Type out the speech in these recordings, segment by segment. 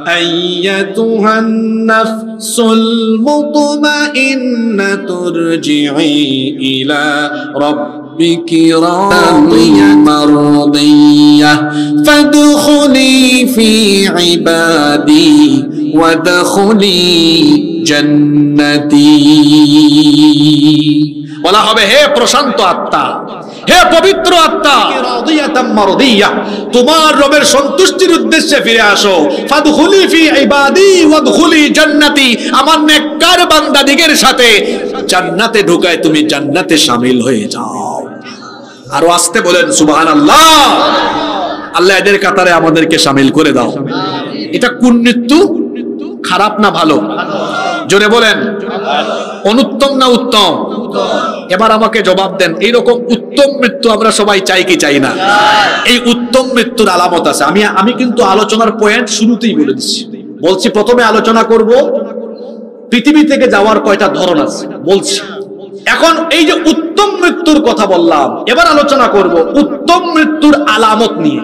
أيتها النفس المطمئنة ارجعي إلى ربك راضية مرضية فادخلي في عبادي وادخلي جنتي বলা হবে হে প্রশান্ত আত্মা, হে পবিত্র আত্মা, রাদিয়াতাম মারদিয়া, তোমার রবের সন্তুষ্টির উদ্দেশ্যে ফিরে আসো। ফাদখুলি ফি ইবাদি ওয়াদখুলি জান্নাতি, আমার নেককার বান্দাদিগের সাথে জান্নাতে ঢুকায় তুমি জান্নাতে শামিল হয়ে যাও। আরো আস্তে বলেন সুবহানাল্লাহ। আল্লাহ এদের কাতারে আমাদেরকে শামিল করে দাও। এটা কোন মৃত্যু? খারাপ না ভালো? জোরে বলেন। অনুত্তম না উত্তম? এবার আমাকে জবাব দেন, এইরকম উত্তম মৃত্যু আমরা সবাই চাই কি চাই না? এই উত্তম মৃত্যুর আলামত আছে। আমি কিন্তু আলোচনার পয়েন্ট শুরুতেই বলে দিচ্ছি। বলছি প্রথমে আলোচনা করব পৃথিবী থেকে যাওয়ার কয়টা ধরন আছে বলছি। এখন এই যে উত্তম মৃত্যুর কথা বললাম, এবার আলোচনা করব উত্তম মৃত্যুর আলামত নিয়ে।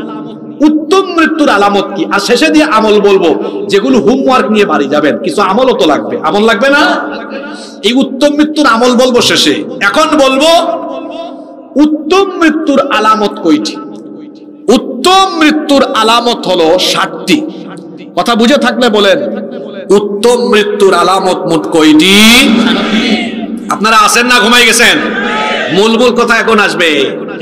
উত্তম মৃত্যুর আলামত কি, আর শেষে দিয়ে আমল বলবো, যেগুলো হোমওয়ার্ক নিয়ে বাড়ি যাবেন। কিছু আমলও তো লাগবে, আমল লাগবে না? এই উত্তম মৃত্যুর আমল বলবো শেষে। এখন বলবো উত্তম মৃত্যুর আলামত কয়টি। উত্তম মৃত্যুর আলামত হলো 60টি। কথা বুঝে থাকলে বলেন, উত্তম মৃত্যুর আলামত মোট কয়টি? আপনারা আছেন না ঘুমাই গেছেন? মূল মূল কথা এখন আসবে।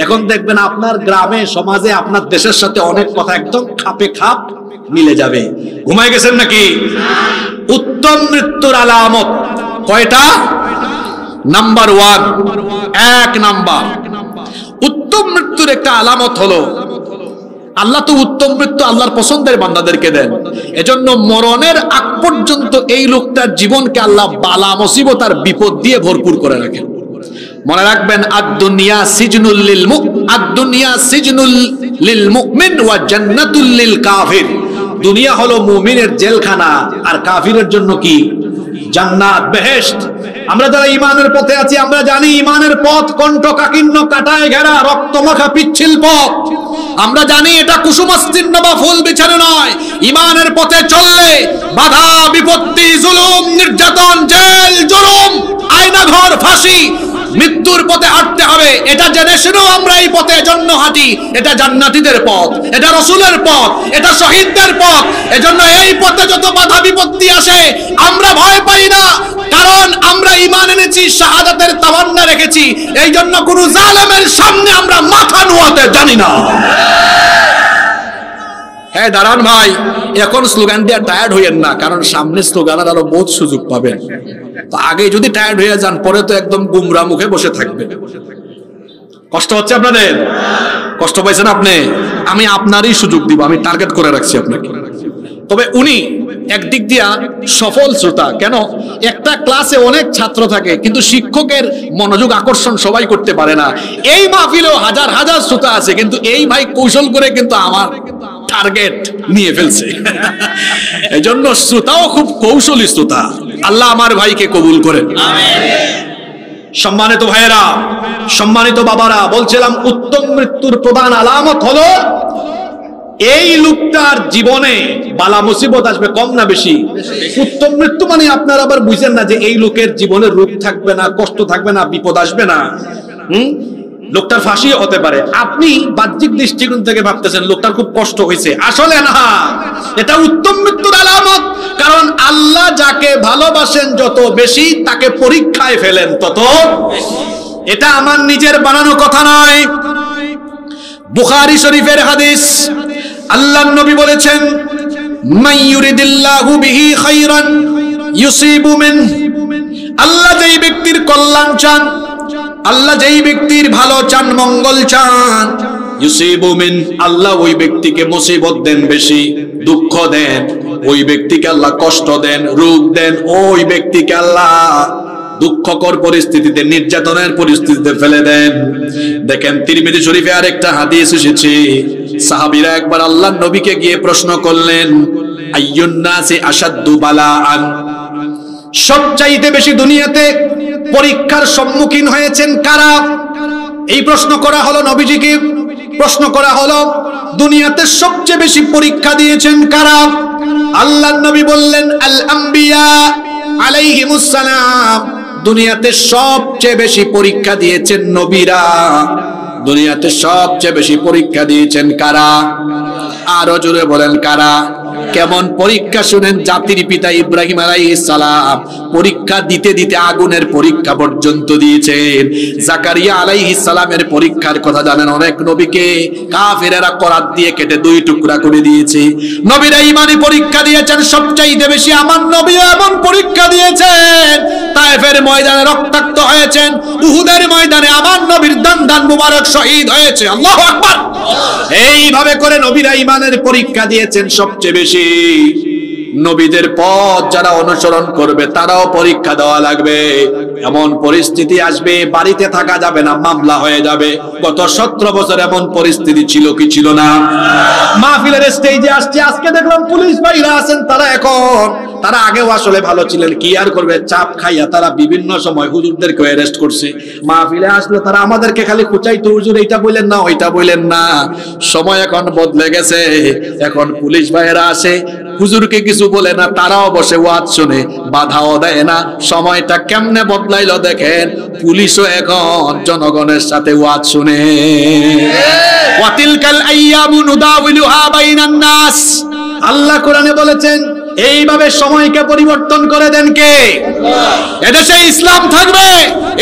এখন দেখবেন আপনার গ্রামে সমাজে আপনার দেশের সাথে অনেক কথা একদম খাপে খাপ মিলে যাবে। ঘুমাই গেছেন নাকি? উত্তম মৃত্যুর আলামত কয়টা? নাম্বার 1, 1 নাম্বার উত্তম মৃত্যুর একটা আলামত হলো, আল্লাহ তো উত্তম মৃত্যু আল্লাহর পছন্দের বান্দাদেরকে দেন। এজন্য মরণের আগ পর্যন্ত এই লোকটার জীবনকে আল্লাহ বালা মুসিবত আর বিপদ দিয়ে ভরপুর করে রাখেন। মনে রাখবেন, আদ-দুনিয়া সিজনুল লিল মুমিন ওয়া জান্নাতুল লিল কাফির। দুনিয়া হলো মুমিনের জেলখানা, আর কাফিরের জন্য কি? জান্নাত, বেহেশত। আমরা যারা ঈমানের পথে আছি আমরা জানি ঈমানের পথ কণ্টকাকীর্ণ, কাঁটায় ঘেরা, রক্তমাখা পিচ্ছিল পথ। আমরা জানি এটা কুসুমাস্তীর্ণ বা ফুল বিছানো নয়। ঈমানের পথে চললে বাধা বিপত্তি, জুলুম, নির্যাতন, জেল, জুলুম, আয়নাঘর, ফাঁসি, মৃত্যুর পথে হাঁটতে হবে। এটা জেনে শুনেও আমরা এই পথে জন্য হাঁটি। এটা জান্নাতীদের পথ, এটা রাসূলের পথ, এটা শহীদদের পথ। এজন্য এই পথে যত বাধা বিপত্তি আসে আমরা ভয় পাই না, কারণ আমরা ঈমান এনেছি, শাহাদাতের তামান্না রেখেছি। এই জন্য কোন জালেমের সামনে আমরা মাথা নোয়াতে জানি না। হ্যাঁ দাঁড়ান ভাই, এখন স্লোগান দিয়ে টায়ার্ড হইয়েন না, কারণ সামনে স্লোগানের আরো বহুত সুযোগ পাবেন। তো আগে যদি টায়ার্ড হয়ে যান পরে তো একদম গুমরা মুখে বসে থাকবে। কষ্ট হচ্ছে আপনাদের? কষ্ট পাইছেন আপনি? আমি আপনারই সুযোগ দিব, আমি টার্গেট করে রাখছি আপনাকে। তবে উনি একদিক দিয়া সফল শ্রোতা। কেন? একটা ক্লাসে অনেক ছাত্র থাকে কিন্তু শিক্ষকের মনোযোগ আকর্ষণ সবাই করতে পারে না। এই মাহফিলেও হাজার হাজার শ্রোতা আছে, কিন্তু এই ভাই কৌশল করে কিন্তু আমার টার্গেট নিয়ে ফেলছে। এজন্য শ্রোতাও খুব কৌশলী শ্রোতা। আল্লাহ আমার ভাইকে কবুল করেন। সম্মানিত ভাইয়েরা, সম্মানিত বাবারা, বলছিলাম উত্তম মৃত্যুর প্রধান আলামত হলো এই লোকটার জীবনে বালা মুসিবত আসবে, কম না বেশি? উত্তম মৃত্যু মানে আপনারা আবার বুঝেন না যে এই লোকের জীবনে রোগ থাকবে না, কষ্ট থাকবে না, বিপদ আসবে না। লোকটার ফাঁসি হতে পারে। আপনি বাহ্যিক দৃষ্টিকোণ থেকে ভাবতেছেন লোকটার খুব কষ্ট হয়েছে, আসলে না, এটা উত্তম মৃত্যুর আলামত। কারণ আল্লাহ যাকে ভালোবাসেন যত বেশি তাকে পরীক্ষায় ফেলেন তত বেশি। এটা আমার নিজের বানানো কথা নয়, বুখারী শরীফের হাদিস। আল্লাহর নবী বলেছেন, মান ইউরিদিল্লাহু বিহি খায়রান ইউসিবু মিন। আল্লাহ যেই ব্যক্তির কল্যাণ চান, আল্লাহ যেই ব্যক্তির ভালো চান, মঙ্গল চান, ইউসিবু মিন, আল্লাহ ওই ব্যক্তিকে মুসিবত দেন বেশি, দুঃখ দেন, ওই ব্যক্তিকে আল্লাহ কষ্ট দেন, রোগ দেন, ওই ব্যক্তিকে আল্লাহ দুঃখকর পরিস্থিতিতে, নির্যাতনের পরিস্থিতিতে ফেলে দেন। দেখেন তিরমিজি শরীফে আরেকটা হাদিস এসেছে, সাহাবীরা একবার আল্লাহর নবীকে গিয়ে প্রশ্ন করলেন, আইয়ুন নাসি আশাদ্দু বালাআন, সবচাইতে বেশি দুনিয়াতে পরীক্ষার সম্মুখীন হয়েছেন কারা? এই প্রশ্ন করা হলো নবীজিকে। প্রশ্ন করা হলো দুনিয়াতে সবচেয়ে বেশি পরীক্ষা দিয়েছেন কারা? আল্লাহ নবী বললেন আল আম্বিয়া আলাইহিমুস সালাম, দুনিয়াতে সবচেয়ে বেশি পরীক্ষা দিয়েছেন নবীরা। দুনিয়াতে সবচেয়ে বেশি পরীক্ষা দিয়েছেন কারা? আরো জোরে বলেন কারা? কেমন পরীক্ষা শুনেন। জাতির পিতা ইব্রাহিম আলাইহিস সালাম পরীক্ষা দিতে দিতে আগুনের পরীক্ষা পর্যন্ত দিয়েছেন। জাকারিয়া আলাইহিস সালামের পরীক্ষার কথা জানেন। অনেক নবীকে কাফেরেরা করাত দিয়ে কেটে দুই টুকরা করে দিয়েছে। নবীরা ঈমানি পরীক্ষা দিয়েছেন সবচাইতে বেশি। আমার নবী এমন পরীক্ষা দিয়েছেন, তায়েফের ময়দানে রক্তাক্ত হয়েছেন, উহুদের ময়দানে আমার নবীর দান মুবারক শহীদ হয়েছে। আল্লাহু আকবার। এইভাবে করে নবীরা ঈমানের পরীক্ষা দিয়েছেন সবচেয়ে বেশি। নবীদের পথ যারা অনুসরণ করবে তারাও পরীক্ষা দেওয়া লাগবে। এমন পরিস্থিতি আসবে বাড়িতে থাকা যাবে না, মামলা হয়ে যাবে। গত 17 বছর এমন পরিস্থিতি ছিল কি ছিল না? মাহফিলের স্টেজে আসছে, আজকে দেখলাম পুলিশ ভাইরা আছেন, তারা আগেও আসলে ভালো ছিলেন, কি আর করবে, চাপ খাইয়া তারা বিভিন্ন সময় হুজুরদেরকে অ্যারেস্ট করছে। মাহফিলে আসলে তারা আমাদেরকে খালি খুঁচাইতো, হুজুর এইটা বললেন না, ওইটা বললেন না। সময় এখন বদলে গেছে, এখন পুলিশ ভাইরা আসে, হুজুরকে কিছু বলে না, তারাও বসে ওয়াজ শুনে, বাধাও দেয় না। সময়টা কেমনে বদলাইলো দেখেন, পুলিশও এখন জনগণের সাথে ওয়াজ শুনে। ওয়াতিলকাল আইয়ামু নুদাউলুহা বাইনান নাস, আল্লাহ কোরআনে বলেছেন এইভাবে সময়কে পরিবর্তন করে দেন কে? এদেশে ইসলাম থাকবে,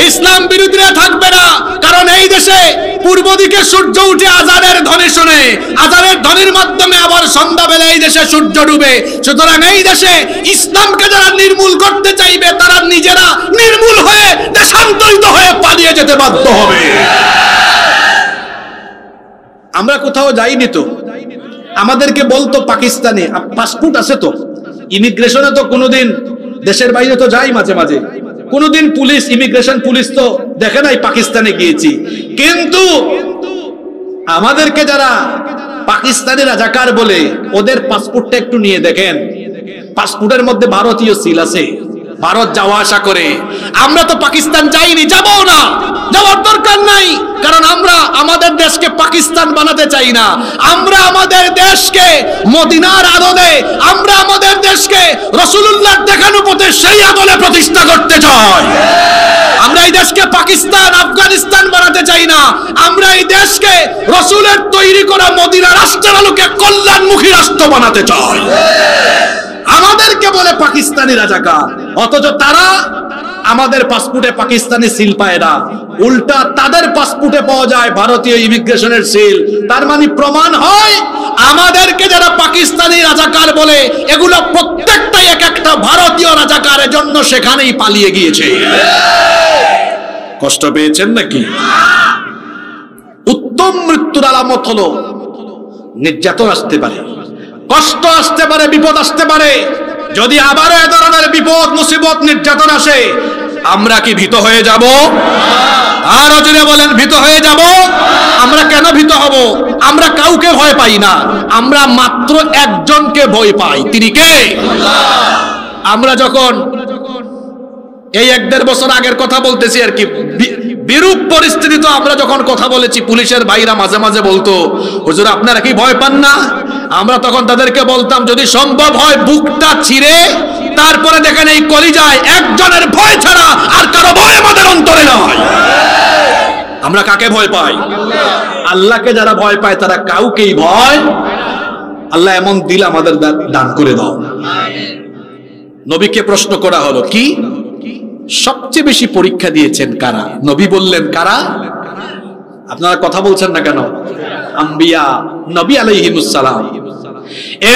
ইসলাম বিরোধীরা থাকবে না। কারণ এই দেশে পূর্ব দিকে সূর্য উঠে আজানের ধ্বনি শুনে, আজানের ধ্বনির মাধ্যমে আবার সন্ধ্যাবেলা এই দেশে সূর্য ডুবে। সুতরাং এই দেশে ইসলামকে যারা নির্মূল করতে চাইবে তারা নিজেরা নির্মূল হয়ে দেশান্তরিত হয়ে পালিয়ে যেতে বাধ্য হবে। আমরা কোথাও যাইনি তো, আমাদেরকে বলতো পাকিস্তানে পাসপোর্ট আছে তো, ইমিগ্রেশনে তো কোনোদিন, দেশের বাইরে তো যাই মাঝে মাঝে, কোনোদিন পুলিশ, ইমিগ্রেশন পুলিশ তো দেখে নাই পাকিস্তানে গিয়েছি। কিন্তু আমাদেরকে যারা পাকিস্তানি রাজাকার বলে, ওদের পাসপোর্টটা একটু নিয়ে দেখেন, পাসপোর্টের মধ্যে ভারতীয় সিল আছে, ভারত যাওয়া আসা করে। আমরা তো পাকিস্তান যাইনি, যাবো না, যাওয়ার দরকার নাই। কারণ আমরা আমাদের দেশকে পাকিস্তান বানাতে চাই না। আমরা আমাদের দেশকে মদিনার আদলে, আমরা আমাদের দেশকে রাসূলুল্লাহর দেখানো পথে সেই আদলে প্রতিষ্ঠা করতে চাই। আমরা এই দেশকে পাকিস্তান, আফগানিস্তান বানাতে চাই না। আমরা এই দেশকে রাসূলের তৈরি করা মদিনা রাষ্ট্রের আলোকে কল্যাণমুখী রাষ্ট্র বানাতে চাই। আমাদেরকে বলে পাকিস্তানি রাজাকার, অথচ তারা আমাদের পাসপোর্টে পাকিস্তানি সিল পায় না, উল্টা তাদের পাসপোর্টে পাওয়া যায় ভারতীয় ইমিগ্রেশনের সিল। তার মানে প্রমাণ হয় আমাদেরকে যারা পাকিস্তানি রাজাকার বলে, এগুলো প্রত্যেকটাই এক একটা ভারতীয় রাজাকারের জন্য সেখানেই পালিয়ে গিয়েছে। কষ্ট পেয়েছেন নাকি? উত্তম মৃত্যুর আলামত হলো নির্যাতন আসতে পারে, কষ্ট আসতে পারে, বিপদ আসতে পারে। যদি আবারও এ ধরনের বিপদ, মুসিবত, নির্যাতন আসে, আমরা কি ভীত হয়ে যাব? আরো জোরে বলেন, ভীত হয়ে যাব? আমরা কেন ভীত হব? আমরা কাউকে ভয় পাই না, আমরা মাত্র একজনকে ভয় পাই। তিনি কে? আমরা যখন এই 1-1.5 বছর আগের কথা বলতেছি আর কি, বিরূপ পরিস্থিতি তো আমরা যখন কথা বলেছি, পুলিশের ভাইরা মাঝে মাঝে বলতো, হুজুর আপনারা কি ভয় পান না? আমরা তখন তাদেরকে বলতাম, যদি সম্ভব হয় বুকটা ছিঁড়ে তারপরে দেখেন এই কলিজায় একজনের ভয় ছাড়া আর কারো ভয় আমাদের অন্তরে নয়। আমরা কাকে ভয় পাই? আল্লাহকে যারা ভয় পায় তারা কাউকেই ভয়। আল্লাহ এমন দিল আমাদের দান করে দাও। নবীকে প্রশ্ন করা হলো, কি সবচেয়ে বেশি পরীক্ষা দিয়েছেন কারা? নবী বললেন কারা? আপনারা কথা বলছেন না কেন? আম্বিয়া, নবী আলাইহিমুস সালাম।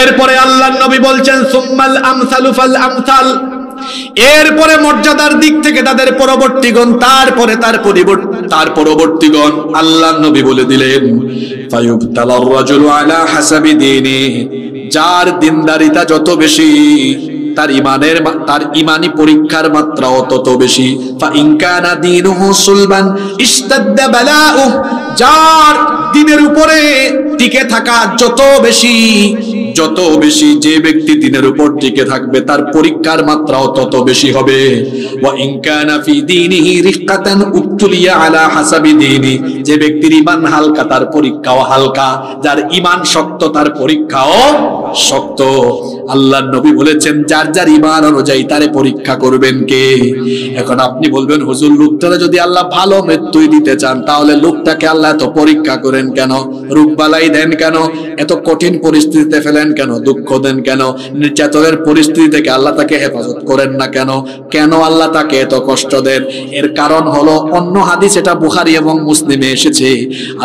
এরপরে আল্লাহর নবী বলছেন সুম্মাল আমসালু ফাল আমসাল, এরপরে মর্যাদার দিক থেকে তাদের পরবর্তীগণ, তারপরে তার পরবর্তীগণ। আল্লাহর নবী বলে দিলেন ফায়ুবতালার রাজুলু আলা হাসাবি দীনি, যার দিনদারিতা যত বেশি তার ইমানি পরীক্ষার মাত্রাও তত বেশি। ফা ইন কানা দীনুহু সুলবান ইশতাদ্দা বালাউ, যার দিনের উপরে টিকে থাকা যত বেশি, যত বেশি যে ব্যক্তি দিনের উপর টিকে থাকবে তার পরীক্ষার মাত্রাও তত বেশি হবে। ওয়া ইন কানা ফি দীনিহি রিক্কাতান উবতুলিয়া আলা হাসাবি দীনি, যে ব্যক্তির ঈমান হালকা তার পরীক্ষাও হালকা, যার ঈমান শক্ত তার পরীক্ষাও শক্ত। আল্লাহর নবী বলেছেন যার যার ঈমান অনুযায়ী তারে পরীক্ষা করবেন কে। এখন আপনি বলবেন হুজুর লোকটারে যদি আল্লাহ ভালো মৃত্যুই দিতে চান তাহলে লোকটাকে আল্লাহ এত পরীক্ষা করেন কেন, রোগবালাই দেন কেন, এত কঠিন পরিস্থিতিতে ফেলেন কেন, দুঃখ দেন কেন, নির্যাতনের পরিস্থিতি থেকে আল্লাহ তাকে হেফাজত করেন না কেন, কেন আল্লাহ তাকে এত কষ্ট দেন? এর কারণ হলো অন্য হাদিস, এটা বুখারী এবং মুসলিমে এসেছে।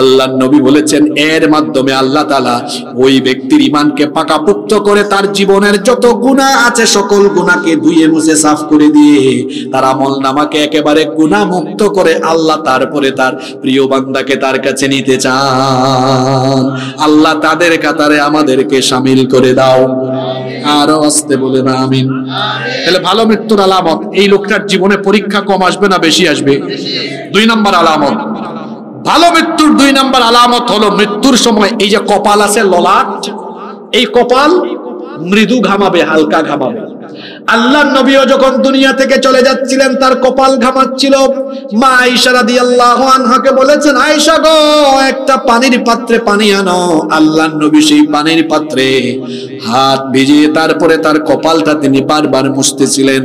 আল্লাহর নবী বলেছেন এর মাধ্যমে আল্লাহ তাআলা ওই ব্যক্তির ঈমানকে পাকাপোক্ত করে তার জীবনের যত গুনাহ আছে সকল গুনাহকে ধুয়ে মুছে সাফ করে দিয়ে তার আমলনামাকে একেবারে গুনাহ মুক্ত করে আল্লাহ তারপরে তার প্রিয় বান্দাকে তার কাছে নিতে চান। আল্লাহ তাদের কাতারে আমাদেরকে শামিল করে দাও। আরো আস্তে বলে না আমিন। তাহলে ভালো মৃত্যুর আলামত, এই লোকটার জীবনে পরীক্ষা কম আসবে না বেশি আসবে? 2 নম্বর আলামত, ভালো মৃত্যুর 2 নম্বর আলামত হলো মৃত্যুর সময় এই যে কপাল আছে ললাট, এই কপাল মৃদু ঘামাবে, হালকা ঘামাবে। আল্লাহর নবীও যখন দুনিয়া থেকে চলে যাচ্ছিলেন তার কপাল ঘামাচ্ছিল। মা আয়েশা রাদিয়াল্লাহু আনহাকে বলেছেন আয়েশা গো একটা পানির পাত্রে পানি আনো। আল্লাহর নবী সেই পানির পাত্রে হাত ভিজিয়ে তারপরে তার কপালটা তিনি বারবার মুছতেছিলেন।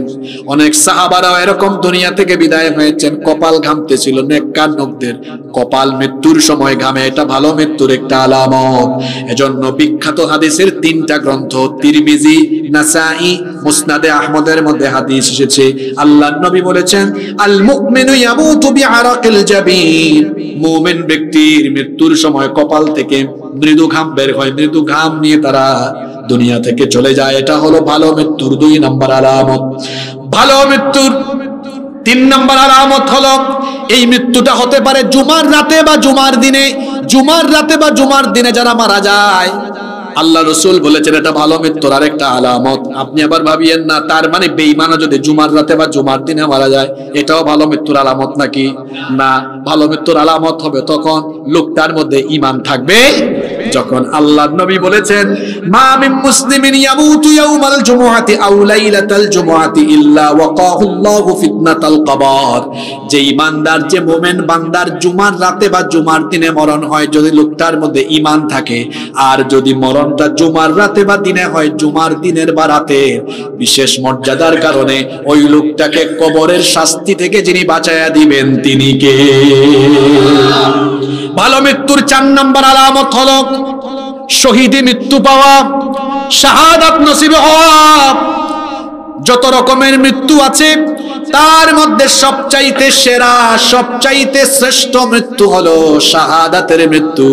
অনেক সাহাবারাও এরকম দুনিয়া থেকে বিদায় হয়েছেন, কপাল ঘামতেছিল। নেককার লোকদের কপাল মৃত্যুর সময় ঘামে, এটা ভালো মৃত্যুর একটা আলামত। এজন্য বিখ্যাত হাদিসের 3টা গ্রন্থ তিরমিজি, নাসাঈ, মুসনাদে আহমদের মধ্যে হাদিস এসেছে। আল্লাহর নবী বলেছেন আল মুমিনু ইয়ামুতু বিআরাকিল জাবিন, মুমিন ব্যক্তির মৃত্যুর সময় কপাল থেকে মৃদু ঘাম বের হয়, মৃদু ঘাম নিয়ে তারা দুনিয়া থেকে চলে যায়। এটা হলো ভালো মৃত্যুর 2 নম্বর আলামত। ভালো মৃত্যুর 3 নম্বর আলামত হলো এই মৃত্যুটা হতে পারে জুমার রাতে বা জুমার দিনে। জুমার রাতে বা জুমার দিনে যারা মারা যায় আল্লাহ রাসূল বলেছেন এটা ভালো মৃত্যুর আরেকটা আলামত। আপনি আবার ভাবিয়েন না তার মানে বেঈমানও যদি জুমার রাতে বা জুমার দিনে মারা যায় এটাও ভালো মৃত্যুর আলামত নাকি? না, ভালো মৃত্যুর আলামত হবে তখন লোকটার মধ্যে ঈমান থাকবে যখন আল্লাহর নবী বলেছেন মা মিন মুসলিমিন ইয়ামুতু ইয়াউমাল জুমুআতি আও লাইলাতাল জুমুআতি ইল্লা ওয়াকাহুল্লাহু ফিতনাতাল কবর। যে ঈমানদার, যে মুমিন বান্দার জুমার রাতে বা জুমার দিনে মরণ হয়, যদি লোকটার মধ্যে ঈমান থাকে, আর যদি মরণটা জুমার রাতে বা দিনে হয়, জুমার দিনের বা রাতের বিশেষ মর্যাদার কারণে ওই লোকটাকে কবরের শাস্তি থেকে যিনি বাঁচায়া দিবেন তিনি কে? ভালো মৃত্যুর 4 নম্বর আলামত হলো শহীদি মৃত্যু পাওয়া, শাহাদাত নসিব হওয়া। যত রকমের মৃত্যু আছে তার মধ্যে সবচাইতে সেরা, সবচাইতে শ্রেষ্ঠ মৃত্যু হলো শাহাদাতের মৃত্যু।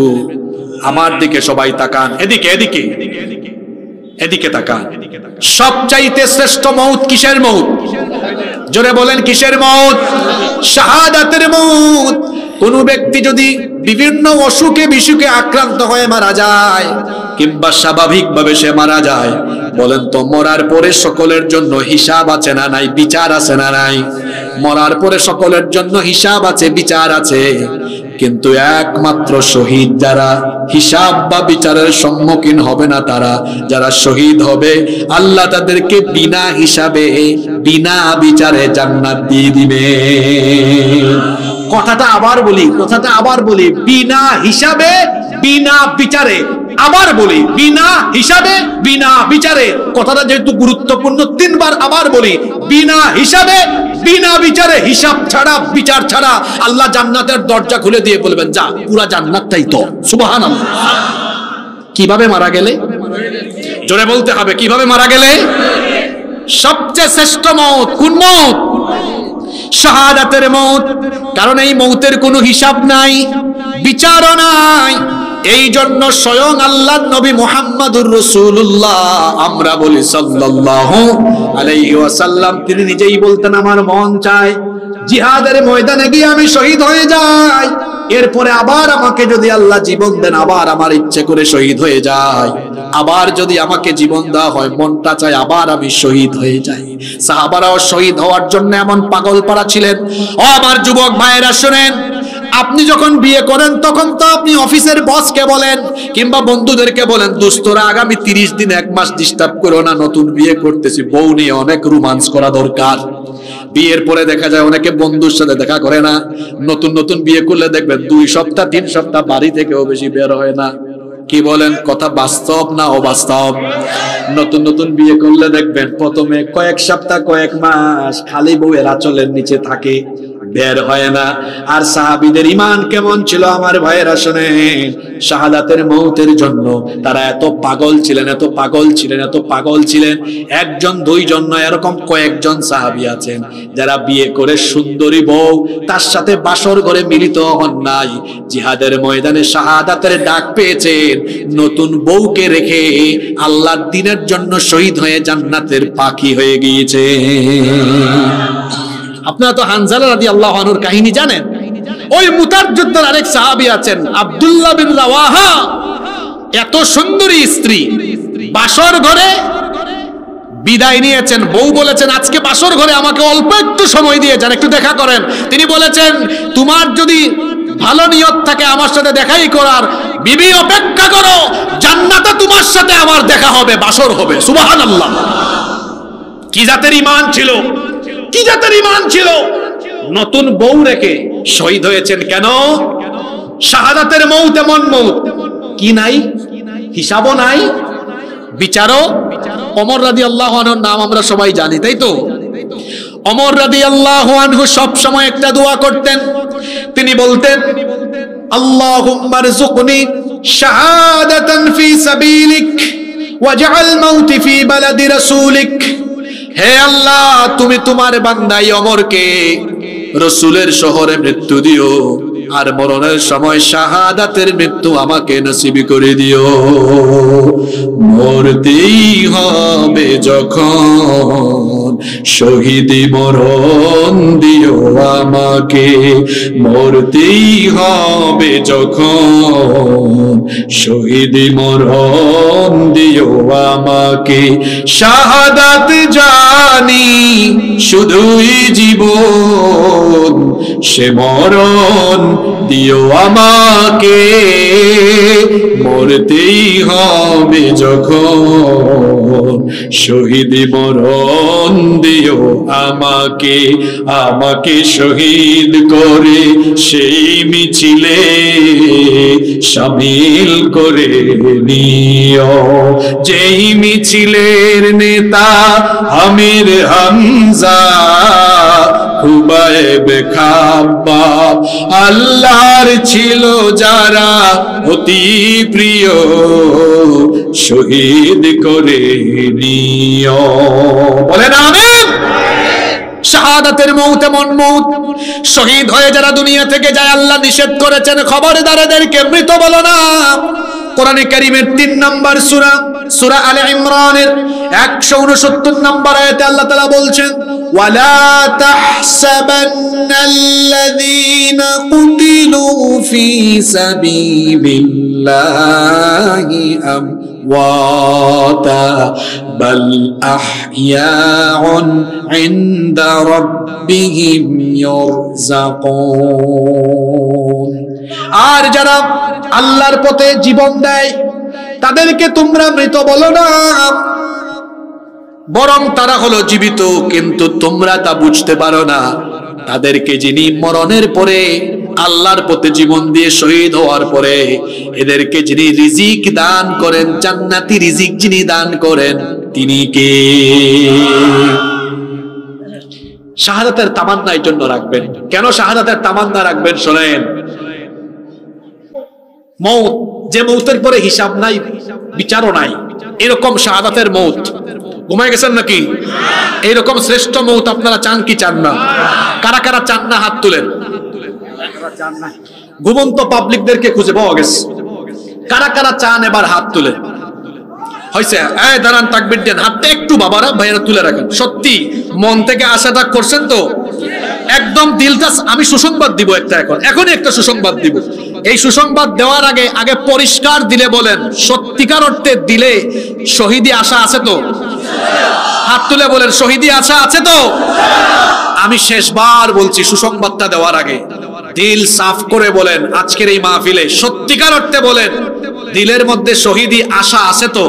আমার দিকে সবাই তাকান, এদিকে এদিকে এদিকে তাকান। সবচাইতে শ্রেষ্ঠ মউত কিসের মউত? জোরে বলেন কিসের মউত? শাহাদাতের মউত। কোন ব্যক্তি যদি বিভিন্ন অসুখে বিসুখে আক্রান্ত হয়ে মারা যায় কিংবা স্বাভাবিকভাবে সে মারা যায়, বলেন তো মরার পরে সকলের জন্য হিসাব আছে না নাই? বিচার আছে না নাই? মরার পরে সকলের জন্য হিসাব আছে, বিচার আছে। কিন্তু একমাত্র শহীদ যারা হিসাব বা বিচারের সম্মুখীন হবে না, তারা যারা শহীদ হবে আল্লাহ তাদেরকে বিনা হিসাবে বিনা বিচারে জান্নাত দিয়ে দিবে। কথাটা আবার বলি, কথাটা আবার বলি, বিনা হিসাবে বিনা বিচারে। আবার বলি, বিনা হিসাবে বিনা বিচারে। কথাটা যেহেতু গুরুত্বপূর্ণ 3 বার আবার বলি, বিনা হিসাবে বিনা বিচারে। হিসাব ছাড়া বিচার ছাড়া আল্লাহ জান্নাতের দরজা খুলে দিয়ে বলবেন যা, পুরা জান্নাতটাই তো। সুবহানাল্লাহ। কিভাবে মারা গেলে? জোরে বলতে হবে, কিভাবে মারা গেলে? সবচেয়ে শ্রেষ্ঠ মওত কোন মওত? শাহাদাতের মওত। কারণ এই মওতের কোনো হিসাব নাই, বিচারও নাই। এই জন্য স্বয়ং আল্লাহর নবী মুহাম্মদুর রাসূলুল্লাহ, আমরা বলি সাল্লাল্লাহু আলাইহি ওয়াসাল্লাম, তিনি নিজেই বলতেন আমার মন চায় জিহাদের ময়দানে গিয়ে আমি শহীদ হয়ে যাই, এরপরে আবার আমাকে যদি আল্লাহ জীবন দেন আবার আমার ইচ্ছে করে শহীদ হয়ে যাই। আবার যদি আমাকে জীবন দেওয়া হয় মনটা চায় আবার আমি শহীদ হয়ে যাই। সাহাবারাও শহীদ হওয়ার জন্য এমন পাগল পারা ছিলেন। ও আমার যুবক ভাইয়েরা শুনেন, আপনি যখন বিয়ে করেন তখন তো আপনি অফিসের বসকে বলেন কিংবা বন্ধুদেরকে বলেন, দোস্তরা আগামী 30 দিন 1 মাস ডিস্টার্ব করো না, নতুন বিয়ে করতেছি, বউ নিয়ে অনেক রোমান্স করা দরকার। বিয়ের পরে দেখা যায় অনেকে বন্ধুর সাথে দেখা করে না। নতুন নতুন বিয়ে করলে দেখবেন 2 সপ্তাহ 3 সপ্তাহ বাড়ি থেকেও বেশি বের হয় না। কি বলেন, কথা বাস্তব না অবাস্তব? নতুন নতুন বিয়ে করলে দেখবেন প্রথমে কয়েক সপ্তাহ কয়েক মাস খালি বউয়ের আঁচলের নিচে থাকে, বের হয় না। আর সাহাবীদের ঈমান কেমন ছিল আমার ভাইয়েরা শুনেন, শাহাদাতের মৌতের জন্য তারা এত পাগল ছিলেন, এত পাগল ছিলেন, এত পাগল ছিলেন। 1 জন 2 জন নয়, এরকম কয়েকজন সাহাবী আছেন যারা বিয়ে করে সুন্দরী বউ, তার সাথে বাসর ঘরে মিলিত হন নাই, জিহাদের ময়দানে শাহাদাতের ডাক পেয়েছেন, নতুন বউকে রেখে আল্লাহর দ্বীনের জন্য শহীদ হয়ে জান্নাতের পাখি হয়ে গিয়েছে। আপনারা তো হানজালা রাদিয়াল্লাহু আনহুর কাহিনী জানেন। ওই মুতার যুদ্ধের আরেক সাহাবী আছেন আব্দুল্লাহ বিন রাওয়াহা, এত সুন্দরী স্ত্রী, বাসর ঘরে বিদায় নিয়েছেন। বউ বলেছেন আজকে বাসর ঘরে আমাকে অল্প একটু সময় দিয়ে যান, একটু দেখা করেন। তিনি বলেছেন তোমার যদি ভালো নিয়ত থাকে আমার সাথে দেখাই করার, বিবি অপেক্ষা করো, জান্নাতে তোমার সাথে আমার দেখা হবে, বাসর হবে। সুবহানাল্লাহ। কি জাতের ঈমান ছিল, কি জাতের ঈমান ছিল! নতুন বউ রেখে শহীদ হয়েছেন কেন? শাহাদাতের মৌত এমন মৌত কি নাই, হিসাবও নাই, বিচারও। ওমর রাদিয়াল্লাহু আনহুর নাম আমরা সবাই জানি, তাই তো? ওমর রাদিয়াল্লাহু আনহু সব সময় একটা দোয়া করতেন, তিনি বলতেন আল্লাহুম্মা রযুকনি শাহাদাতান ফি সাবিলিক ওয়াজআল মাউতি ফি বালাদি রাসূলিক। হে আল্লাহ, তুমি তোমার বান্দাই ওমরকে রাসূলের শহরে মৃত্যু দিও, আর মরণের সময় শাহাদাতের মৃত্যু আমাকে নসিব করে দিও। মরতেই হবে যখন শহীদি মরণ দিও আমাকে, মরতেই হবে যখন শহীদি মরণ দিও আমাকে। শাহাদাত জানি শুধুই জীবন, সে মরণ দিও আমাকে, মরতেই হবে যখন শহীদি মরণ দিও আমাকে। আমাকে শহীদ করে সেই মিছিলে শামিল করে নিও, যেই মিছিলের নেতা আমির হামজা, খুবাইব খাব্বাব, আল্লাহর ছিল যারা অতি প্রিয়, শহীদ করে নিও। বলেন আমিন। শাহাদাতের মৌত এমন মৌত, শহীদ হয়ে যারা দুনিয়া থেকে যায় আল্লাহ নিষেধ করেছেন খবরদার এদেরকে মৃত বলো না। কোরআনে কারীমের 3 নম্বর সূরা, সূরা আলে ইমরানের 169 নম্বর আয়াতে আল্লাহ তাআলা বলছেন ওয়ালা তাহসাবান্নাল্লাযীনা কুতিলু ফি সাবিলিল্লাহি আমওয়াতা বাল আহইয়াউন ইনদা রাব্বিহিম ইরযাকুন। আর যারা আল্লাহর পথে জীবন দেয় তাদেরকে তোমরা মৃত বলো না, বরং তারা হলো জীবিত, কিন্তু তোমরা তা বুঝতে পারো না। তাদেরকে যিনি মরণের পরে আল্লাহর পথে জীবন দিয়ে শহীদ হওয়ার পরে এদেরকে যিনি রিজিক দান করেন, জান্নাতি রিজিক যিনি দান করেন, তিনি কে? শাহাদাতের তামান্না এই জন্য রাখবেন। কেন শাহাদাতের তামান্না রাখবেন শোনেন। মৌত, যে মৌতের পরে হিসাব নাই, বিচারও নাই, এরকম শাহাদাতের মৌত। ঘুমায় গেছেন নাকি? এইরকম শ্রেষ্ঠ মৌত আপনারা চান কি চান না? কারা কারা চান না হাত তুলেন। ঘুমন্ত পাবলিকদেরকে খুঁজে পাওয়া গেছে। কারা কারা চান এবার হাত তুলেন। হয়েছে, এই দাঁড়ান, তাকবীর দেন, হাতটা একটু বাবারা ভাইয়েরা তুলে রাখেন। সত্যি মন থেকে আশাটা করছেন তো? একদম দিলটা। আমি সুসংবাদ দিব একটা, এখনই একটা সুসংবাদ দিব। এই সুসংবাদ দেওয়ার আগে পরিষ্কার দিলে বলেন, সত্যিকার অর্থে দিলে শহীদি আশা আছে তো? হাত তুলে বলেন, শহীদি আশা আছে তো? আমি শেষবার বলছি সুসংবাদটা দেওয়ার আগে, দিল সাফ করে বলেন আজকের এই মাহফিলে, সত্যিকার অর্থে বলেন, দিলের মধ্যে শহীদি আশা আছে তো?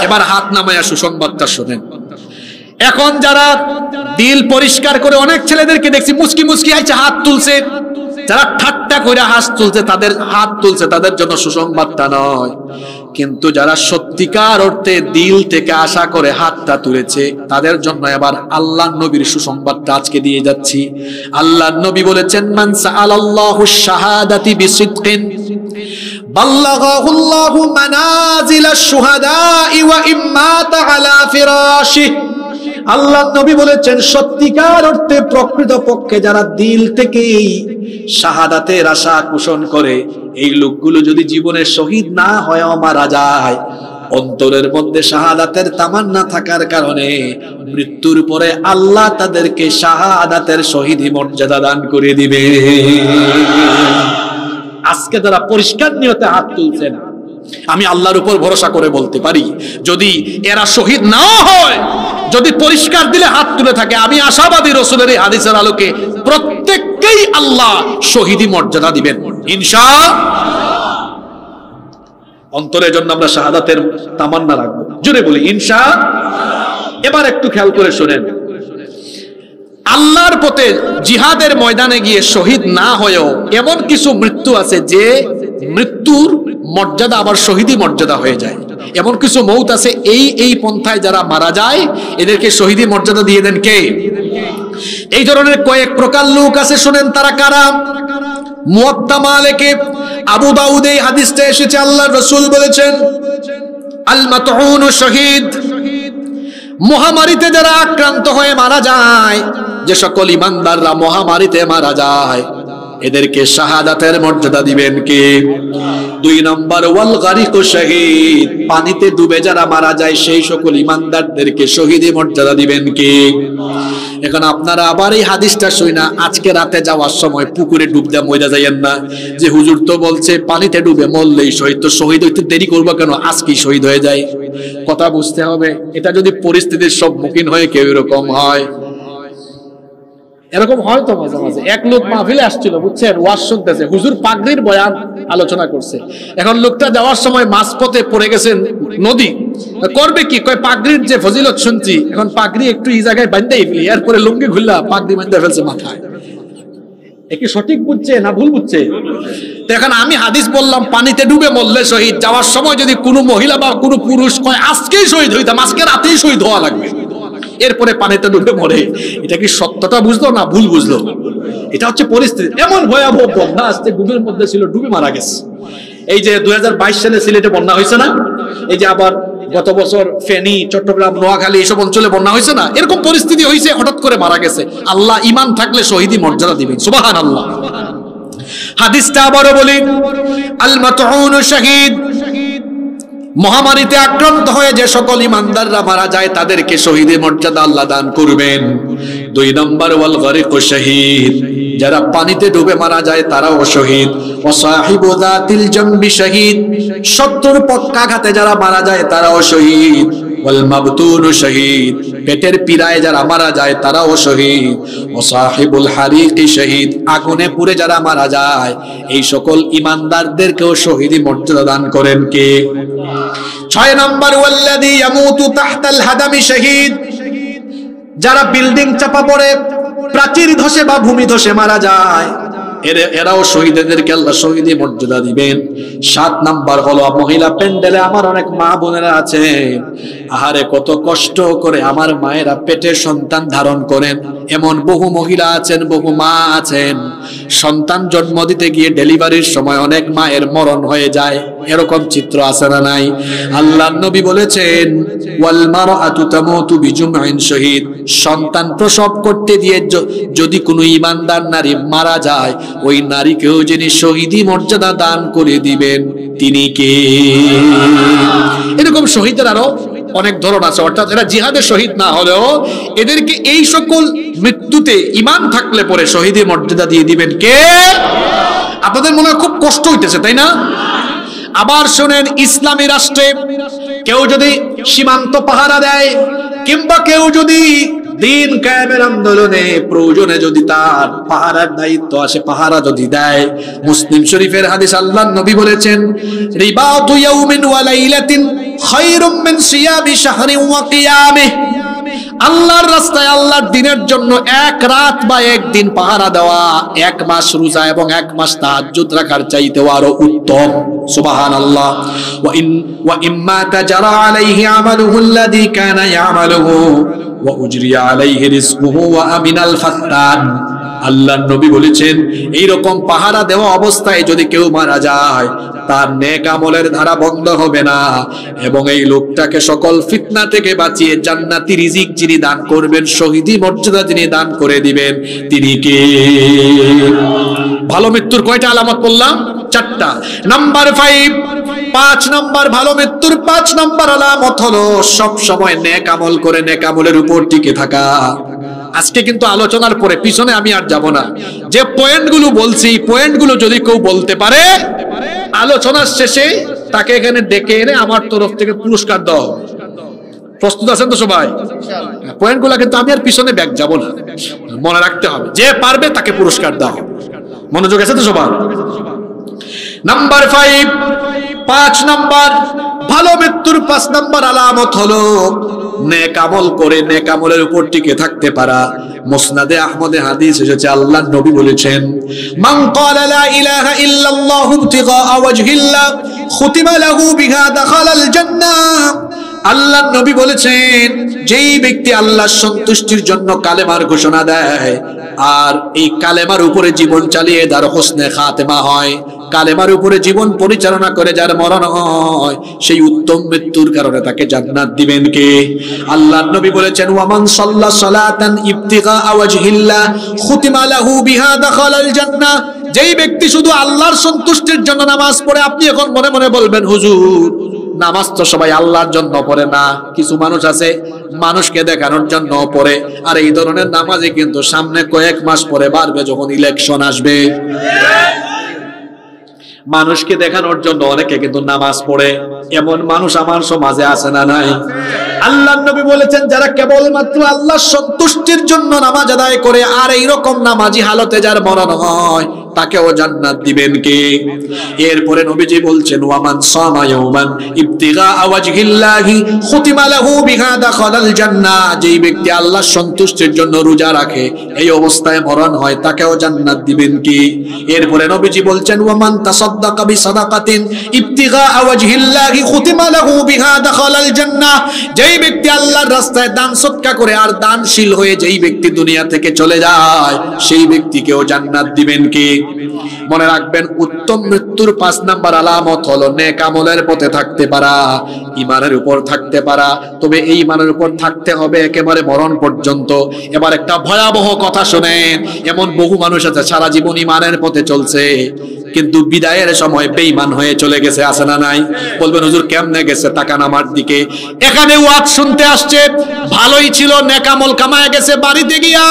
এবার হাত নামায়া সুসংবাদটা শুনেন। এখন যারা দিল পরিষ্কার করে, অনেক ছেলেদেরকে দেখছি মুস্কি মুস্কি আইছে হাত তুলছে, যারা ঠাট্টা করে হাত তুলছে, তাদের হাত তুলছে, তাদের জন্য সুসংবাদটা নয়। কিন্তু যারা সত্যিকার অর্থে দিল থেকে আশা করে হাতটা তুলেছে, তাদের জন্য এবার আল্লাহর নবীর সুসংবাদটা আজকে দিয়ে যাচ্ছি। আল্লাহর নবী বলেছেন, মান সাআলাল্লাহু শাহাদাতি বিসিদকিন বাল্লাগাহুল্লাহু মানাজিলাশ শুহাদাই ওয়া ইম্মাতা আলা ফিরাশিহি। আল্লাহর নবী বলেছেন, সত্যিকার অর্থে প্রকৃতপক্ষে যারা দিল থেকেই শাহাদাতের আশা পোষণ করে, এই লোকগুলো যদি জীবনে শহীদ না হয় মারা যায়, অন্তরের মধ্যে শাহাদাতের তামান্না থাকার কারণে মৃত্যুর পরে আল্লাহ তাদেরকে শাহাদাতের শহীদি মর্যাদা দান করে দিবে। আজকে যারা পরিষ্কার নিয়তে হাত তুলছেন, আমি আল্লাহর উপর ভরসা করে বলতে পারি, যদি এরা শহীদ না হয়, যদি পরিষ্কার দিলে হাত তুলে থাকে, আমি আশাবাদী রাসূলের এই হাদিসের আলোকে প্রত্যেককেই আল্লাহ শহীদি মর্যাদা দিবেন ইনশাআল্লাহ। অন্তরের জন্য আমরা শাহাদাতের তামান্না রাখবো, জোরে বলি ইনশাআল্লাহ। এবার একটু খেয়াল করে শুনেন, আল্লাহর পথে জিহাদের ময়দানে গিয়ে শহীদ না হয়েও এমন কিছু মৃত্যু আছে যে মৃত্যুর মর্যাদা আবার শহীদি মর্যাদা হয়ে যায়। এমন কিছু মৌত আছে, এই পন্থায় যারা মারা যায় এদেরকে শহীদি মর্যাদা দিয়ে দেন কে? এই ধরনের কয়েক প্রকার লোক আছে, শুনেন তারা কারা। মুয়াত্তা মালিকে আবু দাউদে এই হাদিসটা এসেছে, আল্লাহর রাসূল বলেছেন, আল মাতউন শহীদ। মহামারীতে যারা আক্রান্ত হয়ে মারা যায়, যে সকল ইমানদাররা মহামারীতে মারা যায়, এদেরকে শাহাদাতের মর্যাদা দিবেন কে? 2 নম্বর, ওয়াল গারিকু শহীদ। পানিতে ডুবে যারা মারা যায়, সেই সকল ইমানদারদেরকে শহীদি মর্যাদা দিবেন কে? এখন আপনারা আবার এই হাদিসটা শুনা আজকে রাতে যাওয়ার সময় পুকুরে ডুব দেয়া মইরা যাইয়েন না, যে হুজুর তো বলছে পানিতে ডুবে মরলেই শহীদ, তো শহীদ হইতে দেরি করবো কেন, আজকেই শহীদ হয়ে যায়। কথা বুঝতে হবে, এটা যদি পরিস্থিতির সম্মুখীন হয়ে কেউ এরকম হয়, এরকম হয় তো মাঝে মাঝে। এক লোক মাহফিলে আসছিল, বুঝছেন, ওয়াজ শুনতেছে, হুজুর পাগড়ির বয়ান আলোচনা করছে। এখন লোকটা যাওয়ার সময় মাঝপথে পড়ে গেছেন নদী, করবে কি, কয় পাগড়ির যে ফজিলত শুনছি, এখন পাগড়ি একটু এই জায়গায় বাঁধতেই ফেলি, এরপরে লুঙ্গি খুললা পাগড়ি বাঁধতে ফেলছে মাথায়। একে সঠিক বুঝছে না ভুল বুঝছে? তো এখন আমি হাদিস বললাম পানিতে ডুবে মরলে শহীদ, যাওয়ার সময় যদি কোনো মহিলা বা কোনো পুরুষ কয় আজকেই শহীদ হইতাম, আজকে রাতেই শহীদ হওয়া লাগবে, এরপরে পানিতে ডুবে মরে, এটা কি সত্যটা বুঝলো না ভুল বুঝলো? এটা হচ্ছে পরিস্থিতি। এমন ভয়াবহ বন্যা আসছে, ডুবের মধ্যে ছিল, ডুবে মারা গেছে। এই যে 2022 সালে সিলেটে বন্যা হয়েছে না, এই যে আবার গত বছর ফেনী, চট্টগ্রাম, নোয়াখালী এইসব অঞ্চলে বন্যা হয়েছে না, এরকম পরিস্থিতি হয়েছে, হঠাৎ করে মারা গেছে। আল্লাহ ঈমান থাকলে শহীদি মর্যাদা দিবেন, সুবহানাল্লাহ। হাদিসটা আবারও বলি, আল মাতউন শহীদ। মহামারীতে আক্রান্ত হয়ে যে সকল ইমানদাররা মারা যায়, তাদেরকে শহীদের মর্যাদা আল্লাহ দান করবেন। 2 নম্বর, ওয়াল গারিকু শহীদ। যারা পানিতে ডুবে মারা যায় তারাও শহীদ। ওয়া সাহিবু যাতিল জামবি শহীদ। শত্রুর পক্ষাঘাতে যারা মারা যায় তারাও শহীদ। ওয়াল মাবতুনু শহীদ। পেটের পীড়ায় যারা মারা যায় তারাও শহীদ। ওয়া সাহিবুল হারিকি শহীদ। আগুনে পুড়ে যারা মারা যায়, এই সকল ইমানদারদেরকেও শহীদি মর্যাদা দান করেন কে? 6 নম্বর, ওয়াল্লাযী ইয়ামুতু তাহতাল হাদামি শহীদ। যারা বিল্ডিং চাপা পড়ে, প্রাচীর ধসে বা ভূমি ধসে মারা যায়, এরাও শহীদদেরকে আল্লাহ শহীদি মর্যাদা দিবেন। 7 নাম্বার হলো, মহিলা প্যান্ডেলে আমার অনেক মা বোনেরা আছেন, আহারে কত কষ্ট করে আমার মায়েরা পেটে সন্তান ধারণ করেন। এমন বহু মহিলা আছেন, বহু মা আছেন, সন্তান জন্ম দিতে গিয়ে ডেলিভারির সময় অনেক মায়ের মরণ হয়ে যায়। এরকম চিত্র আছে না নাই? আল্লাহর নবী বলেছেন, ওয়াল মারআতু তামুতু বিজুমইন শহীদ। সন্তান প্রসব করতে দিয়ে যদি কোনো ঈমানদার নারী মারা যায়, ওই নারীকেও যিনি শহীদি মর্যাদা দান করে দিবেন তিনি কে? এরকম শহীদের আরো অনেক ধরন আছে, অর্থাৎ এরা জিহাদে শহীদ না হলেও এদেরকে এই সকল মৃত্যুতে ঈমান থাকলে পরে শহীদি মর্যাদা দিয়ে দিবেন কে? আপনাদের মনে হয় খুব কষ্ট হইতেছে, তাই না? আবার শুনেন, ইসলামী রাষ্ট্রে কেউ যদি সীমান্ত পাহারা দেয়, কিংবা কেউ যদি দিন কায়েমের আন্দোলনে প্রয়োজনে যদি তার পাহারার দায়িত্ব আসে, পাহারা যদি দেয়। মুসলিম শরীফের হাদিস, আল্লাহর নবী বলেছেন, রিবাতু ইয়াউমিন ওয়া লাইলাতিন খায়রুম মিন সিয়ামি শাহরিন ওয়া কিয়ামিহি। আল্লাহর রাস্তায় আল্লাহর দ্বীনের জন্য এক রাত বা এক দিন পাহারা দেওয়া, এক মাস রোজা এবং এক মাস তাহাজ্জুদ রাখার চাইতেও আরো উত্তম। সুবহানাল্লাহ। ওয়া ইম্মা তাজারা আলাইহি আমালুহু আল্লাযী কানা ইয়ামালুহু ওয়া উজরিয়া আলাইহি রিজকুহু ওয়া আমিনাল ফাত্তান। আল্লাহর নবী বলেছেন, এই রকম পাহারা দেওয়া অবস্থায় যদি কেউ মারা যায়, তার নেক আমলের ধারা বন্ধ হবে না এবং এই লোকটাকে সকল ফিতনা থেকে বাঁচিয়ে জান্নাতি রিজিক যিনি দান করবেন, শহীদি মর্যাদা যিনি দান করে দিবেন, তিনি কে? ভালো মৃত্যুর কয়টা আলামত বললাম? 4টা। নাম্বার 5 নাম্বার ভালো মৃত্যুর 5 নাম্বার আলামত হলো সব সময় নেক আমল করে নেক আমলের উপর টিকে থাকা। আজকে কিন্তু আলোচনার পরে পিছনে আমি আর যাব না, যে পয়েন্টগুলো বলছি, পয়েন্টগুলো যদি কেউ বলতে পারে, আলোচনার শেষে তাকে এখানে ডেকে এনে আমার তরফ থেকে পুরস্কার দাও। প্রস্তুত আছেন তো সবাই? পয়েন্টগুলো কিন্তু আমি আর পিছনে ব্যাক যাব না, মনে রাখতে হবে, যে পারবে তাকে পুরস্কার দাও। মনোযোগ আছে তো সবার? নাম্বার 5 নাম্বার ভালো মৃত্যুর 5 নাম্বার আলামত হলো নেক আমল করে নেক আমলের উপর টিকে থাকতে পারা। মুসনাদে আহমদে হাদিস এসেছে, আল্লাহর নবী বলেছেন, মান ক্বালা লা ইলাহা ইল্লাল্লাহু ইবতিগা ওয়াজহিল্লাহ খুতিমা লাহু বিহা দাখালাল জান্নাহ। আল্লাহর নবী বলেছেন, যেই ব্যক্তি আল্লাহর সন্তুষ্টির জন্য কালেমার ঘোষণা দেয় আর এই কালেমার উপরে জীবন চালিয়ে যার হোসনে খাতেমা হয়, কালেমার উপরে জীবন পরিচালনা করে যার মরণ হয়, সেই উত্তম মৃত্যুর কারণে তাকে জান্নাত দিবেন কে? আল্লাহর নবী বলেছেন, ওয়ামান সাল্লা সালাতান ইবতিগা ওয়াজহিল্লাহ খুতিমা লাহু বিহা দাখালাল জান্নাহ। যেই ব্যক্তি শুধু আল্লাহর সন্তুষ্টির জন্য নামাজ পড়ে, আপনি এখন মনে মনে বলবেন, হুজুর নামাজ তো সবাই আল্লাহর জন্য পড়ে না, কিছু মানুষ আছে মানুষকে দেখানোর জন্য পড়ে। আর এই ধরনের নামাজে কিন্তু সামনে কয়েক মাস পরে বাড়বে, যখন ইলেকশন আসবে। মানুষকে দেখানোর জন্য অনেকে কিন্তু নামাজ পড়ে, এমন মানুষ আমার সমাজে আছে না নাই? আল্লাহর নবী বলেছেন, যারা কেবলমাত্র আল্লাহর সন্তুষ্টির জন্য নামাজ আদায় করে আর এইরকম নামাজি হালতে যার মরণ হয়, তাকেও জান্নাত দিবেন কে? এরপরে নবীজি বলছেন, ওয়ামান সামা ইয়াওমান ইবতিগা ওয়াজহিল্লাহি খুতিমা লাহু বিহা দাখালাল জান্নাহ। যেই ব্যক্তি আল্লাহর সন্তুষ্টির জন্য রোজা রাখে, এই অবস্থায় মরণ হয়, তাকেও জান্নাত দিবেন কি? এরপরে নবীজি বলছেন, ওয়ামান তাসাদদাকা বিসাদাকাতিন ইবতিগা ওয়াজহিল্লাহি খুতিমা লাহু বিহা দাখালাল জান্নাহ। যেই ব্যক্তি আল্লাহর রাস্তায় দান সদকা করে আর দানশীল হয়ে যেই ব্যক্তি দুনিয়া থেকে চলে যায়, সেই ব্যক্তিকেও জান্নাত দিবেন কি? মনে রাখবেন, উত্তম মৃত্যুর 5 নাম্বার আলামত হলো নেক আমলের পথে থাকতে পারা, ঈমানের উপর থাকতে পারা। তবে এই ঈমানের উপর থাকতে হবে একেবারে মরণ পর্যন্ত। এবার একটা ভয়াবহ কথা শুনেন, এমন বহু মানুষ আছে সারা জীবন ঈমানের পথে চলছে, কিন্তু বিদায়ের সময় বেঈমান হয়ে চলে গেছে, আছে না নাই? বলবেন, হুজুর কেমনে গেছে? তাকান আমার দিকে। এখানে ওয়াজ শুনতে আসছে, ভালোই ছিল, নেক আমল কামায় গেছে, বাড়িতে গিয়া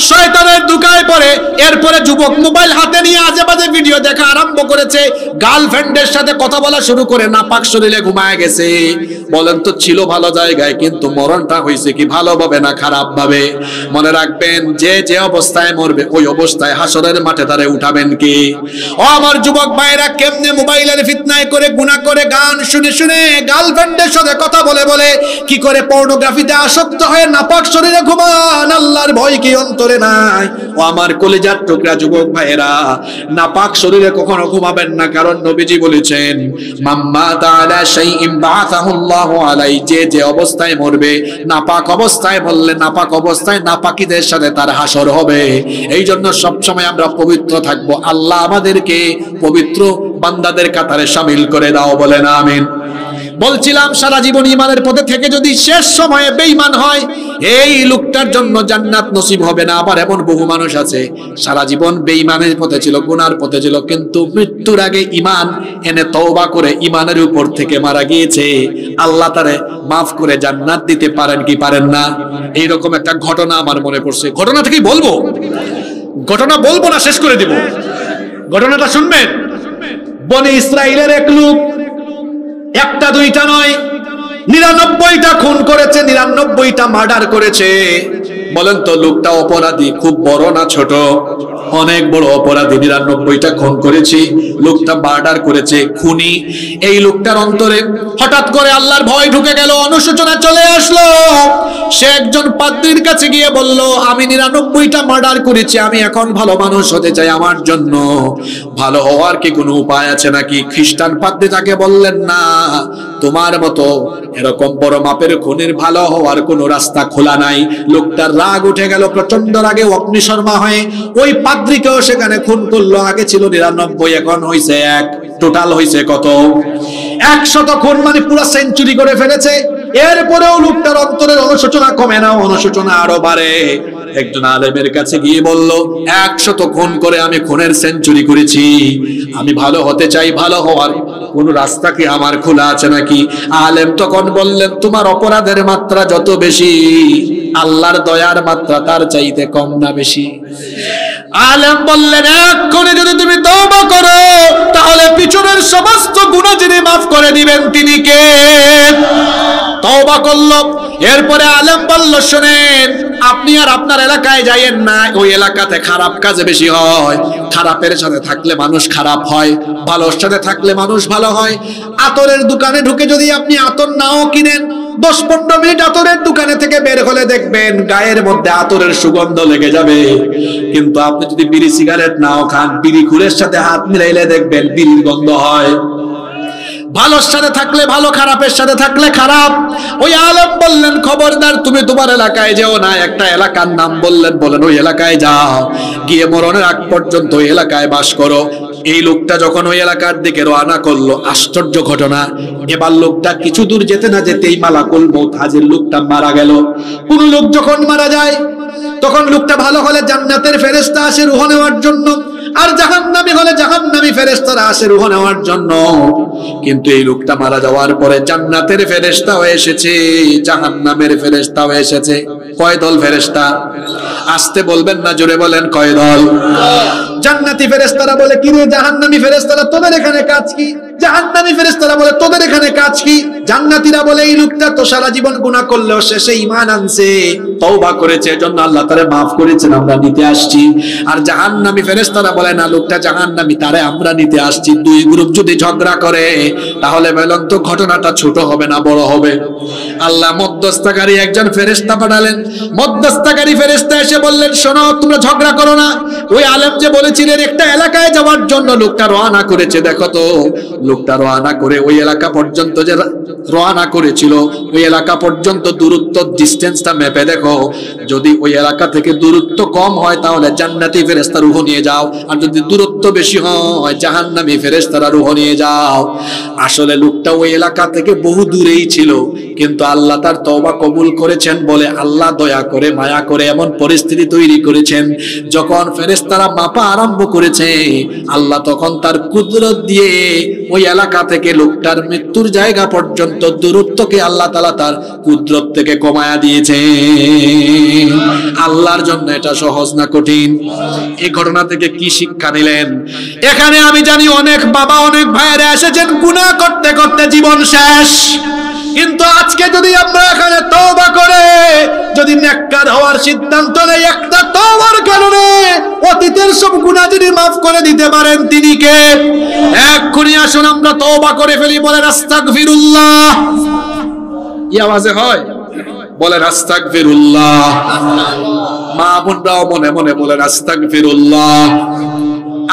শয়তানের দুকায় পড়ে, এরপরে যুবক মোবাইল হাতে নিয়ে আজে বাজে ভিডিও দেখা আরম্ভ করেছে, গার্লফ্রেন্ডের সাথে কথা বলা শুরু করে নাপাক শরীরে ঘুমায় গেছে। বলেন তো, ছিল ভালো জায়গায়, কিন্তু মরণটা হয়েছে কি ভালোভাবে না খারাপ ভাবে? মনে রাখবেন, যে যে অবস্থায় মরবে ওই অবস্থায় হাসরের মাঠে তারে উঠাবেন কি? ও আমার যুবক ভাইরা, কেমনে মোবাইলের ফিতনায় করে গুনাহ করে গান শুনে শুনে গার্লফ্রেন্ডের সাথে কথা বলে বলে কি করে পর্নোগ্রাফিতে আসক্ত হয়ে নাপাক শরীরে ঘুমান, আল্লাহর ভয় কি অন্তরে নাই? ও আমার কলিজার টুকরা যুবক ভাইরা, নাপাক শরীরে কখনো ঘুমাবেন না, কারণ নবীজি বলেছেন, মাম্মা তাআলা শাইইন বাআসাহুল্লাহু আলাইহি। যে যে অবস্থায় মরবে, নাপাক অবস্থায় মরলে নাপাক অবস্থায় নাপাকীদের সাথে তার হাসর হবে। এই জন্য সবসময় আমরা পবিত্র থাকবো। আল্লাহ আমাদেরকে পবিত্র বান্দাদের কাতারে শামিল করে দাও, বলেন আমিন। বলছিলাম, সারা জীবন ঈমানের পথে থেকে যদি শেষ সময়ে বেঈমান হয়, এই লোকটার জন্য জান্নাত নসিব হবে না। আবার এমন বহু মানুষ আছে সারা জীবন বেঈমানের পথে ছিল, গুনার পথে ছিল, কিন্তু মৃত্যুর আগে ঈমান এনে তওবা করে ঈমানের উপর থেকে মারা গিয়েছে, আল্লাহ তারে মাফ করে জান্নাত দিতে পারেন কি পারেন না? এইরকম একটা ঘটনা আমার মনে পড়ছে। ঘটনা থেকেই বলবো, ঘটনা বলবো না, শেষ করে দিব। ঘটনাটা শুনবেন। বনি ইসরাইলের এক লোক, একটা দুইটা নয়, 99টা খুন করেছে, 99টা মার্ডার করেছে। বলেন তো লোকটা অপরাধী খুব বড় না ছোট? অনেক বড় অপরাধী, 99টা খুন করেছে, লোকটা মার্ডার করেছে, খুনি। এই লোকটার অন্তরে হঠাৎ করে আল্লাহর ভয় ঢুকে গেল, অনুশোচনা চলে আসলো। সে একজন পাদ্রীর কাছে গিয়ে বলল, আমি 99টা মার্ডার করেছি, আমি এখন ভালো মানুষ হতে চাই, আমার জন্য ভালো হওয়ার কি কোনো উপায় আছে নাকি? খ্রিস্টান পাদ্রী তাকে বললেন, না, তোমার মতো এরকম বড় মাপের খুনির ভালো হওয়ার কোনো রাস্তা খোলা নাই। লোকটার রাগ উঠে গেল, প্রচন্ড রাগে অগ্নিশর্মা হয়ে ওই পাদ্রীকেও সেখানে খুন করলো। আগে ছিল 99, এখন হইছে 1, টোটাল হইছে কত? 100 খুন, মানে পুরো সেঞ্চুরি করে ফেলেছে। এরপরেও লোকটার অন্তরের অনুশোচনা কমে না, অনুশোচনা আরো বাড়ে। একজন আলেমের কাছে গিয়ে বলল, 100 খুন করে আমি খুনের সেঞ্চুরি করেছি, আমি ভালো হতে চাই, ভালো হওয়ার কোন রাস্তা কি আমার খোলা আছে নাকি? আলেম তখন বললেন, তোমার অপরাধের মাত্রা যত বেশি, আল্লাহর দয়ার মাত্রা তার চাইতে কম না বেশি? আলেম বললেন, এক্ষুনি যদি তুমি তওবা করো তাহলে পিছনের সমস্ত গুনাহ যিনি মাফ করে দিবেন তিনি কে? তওবা করলো। এরপরে আলেম বলল, শুনেন, আপনি আর আপনার এলাকায় যাইয়েন না, ওই এলাকাতে খারাপ কাজ বেশি হয়। খারাপের সাথে থাকলে মানুষ খারাপ হয়, ভালোর সাথে থাকলে মানুষ ভালো হয়। আতরের দোকানে ঢুকে যদি আপনি আতর নাও কিনেন, 10-15 মিনিট আতরের দোকানে থেকে বের হলে দেখবেন গায়ের মধ্যে আতরের সুগন্ধ লেগে যাবে। কিন্তু আপনি যদি বিড়ি সিগারেট নাও খান, বিড়ি খুরের সাথে হাত মিলাইলে দেখবেন বিড়ির গন্ধ হয়। ভালোর সাথে থাকলে ভালো, খারাপের সাথে থাকলে খারাপ। ওই আলেম বললেন, খবরদার তুমি তোমার এলাকায় যেও না। একটা এলাকার নাম বললেন, বলেন ওই এলাকায় যাও, গিয়ে মরণের আগ পর্যন্ত ওই এলাকায় বাস করো। এই লোকটা যখন ওই এলাকার দিকে রওনা করলো, আশ্চর্য ঘটনা, এবার লোকটা কিছু দূর যেতে না যেতেই মালাকুল মউত হাজির, লোকটা মারা গেল। কোন লোক যখন মারা যায় তখন লোকটা ভালো হলে জান্নাতের ফেরেশতা আসে রূহ নেওয়ার জন্য, আর জাহান্নামী হলে জাহান্নামী ফেরেশতারা আসে রূহ নেওয়ার জন্য। কিন্তু এই লোকটা মারা যাওয়ার পরে জান্নাতের ফেরেশতাও এসেছে, জাহান্নামের ফেরেশতাও এসেছে। কয় দল ফেরেশতা? আসতে বলবেন না, জোরে বলেন, কয় দল? জান্নাতি ফেরেশতারা বলে, কি রে জাহান্নামী ফেরেশতারা, তোদের এখানে কাজ কি? জাহান্নামী ফেরেশতারা বলে, তোদের এখানে কাজ কি? জান্নাতীরা বলে, এই লোকটা তো সারা জীবন গুনাহ করলেও শেষে ঈমান আনছে, তওবা করেছে, এজন্য আল্লাহ তারে maaf করেছেন, আমরা নিতে আসছি। আর জাহান্নামী ফেরেশতারা বলে, না, লোকটা জাহান্নামী, তারে আমরা নিতে আসছি। দুই গ্রুপ যদি ঝগড়া করে তাহলে বলেন তো ঘটনাটা ছোট হবে না বড় হবে? আল্লাহ মধ্যস্থকারী একজন ফেরেশতা পাঠালেন। মধ্যস্থকারী ফেরেশতা এসে বললেন, শোনো, তোমরা ঝগড়া করো না। ওই আলেম যে বলেছিলেন একটা এলাকায় যাওয়ার জন্য লোকটা রওনা করেছে, দেখো তো লোকটা রওনা করে ওই এলাকা পর্যন্ত যে রওনা করেছিল, ওই এলাকা পর্যন্ত দূরত্ব, ডিসটেন্সটা মেপে দেখো। যদি ওই এলাকা থেকে দূরত্ব কম হয় তাহলে জান্নাতি ফেরেশতা রূহ নিয়ে যাও, আর যদি দূরত্ব বেশি হয় জাহান্নামী ফেরেশতারা রূহ নিয়ে যাও। আসলে লোকটা ওই এলাকা থেকে বহু দূরেই ছিল, কিন্তু আল্লাহ তার তওবা কবুল করেছেন বলে আল্লাহ দয়া করে, মায়া করে এমন পরিস্থিতি তৈরি করেছেন, যখন ফেরেশতারা মাপা আরম্ভ করেছে, আল্লাহ তখন তার কুদরত দিয়ে ওই এলাকা থেকে লোকটার মৃত্যুর জায়গা পর্যন্ত দূরত্বকে আল্লাহ তাআলা তার কুদরত থেকে কমায়া দিয়েছে। আল্লাহর জন্য এটা সহজ না কঠিন? এই ঘটনা থেকে কি শিক্ষা নিলেন? এখানে আমি জানি অনেক বাবা, অনেক ভাইয়েরা এসেছেন গুনাহ করতে করতে জীবন শেষ, কিন্তু আজকে যদি আমরা এখানে তওবা করে যদি নেককার হওয়ার সিদ্ধান্ত নেই, একটা তওবার কারণে অতীতের সব গুনাহ যিনি মাফ করে দিতে পারেন তিনি কে? এক্ষুনি আসুন আমরা তওবা করে ফেলি, বলেন আস্তাগফিরুল্লাহ। এই আওয়াজে হয়? বলেন আস্তাগফিরুল্লাহ। মা বোনরাও মনে মনে বলেন আস্তাগফিরুল্লাহ।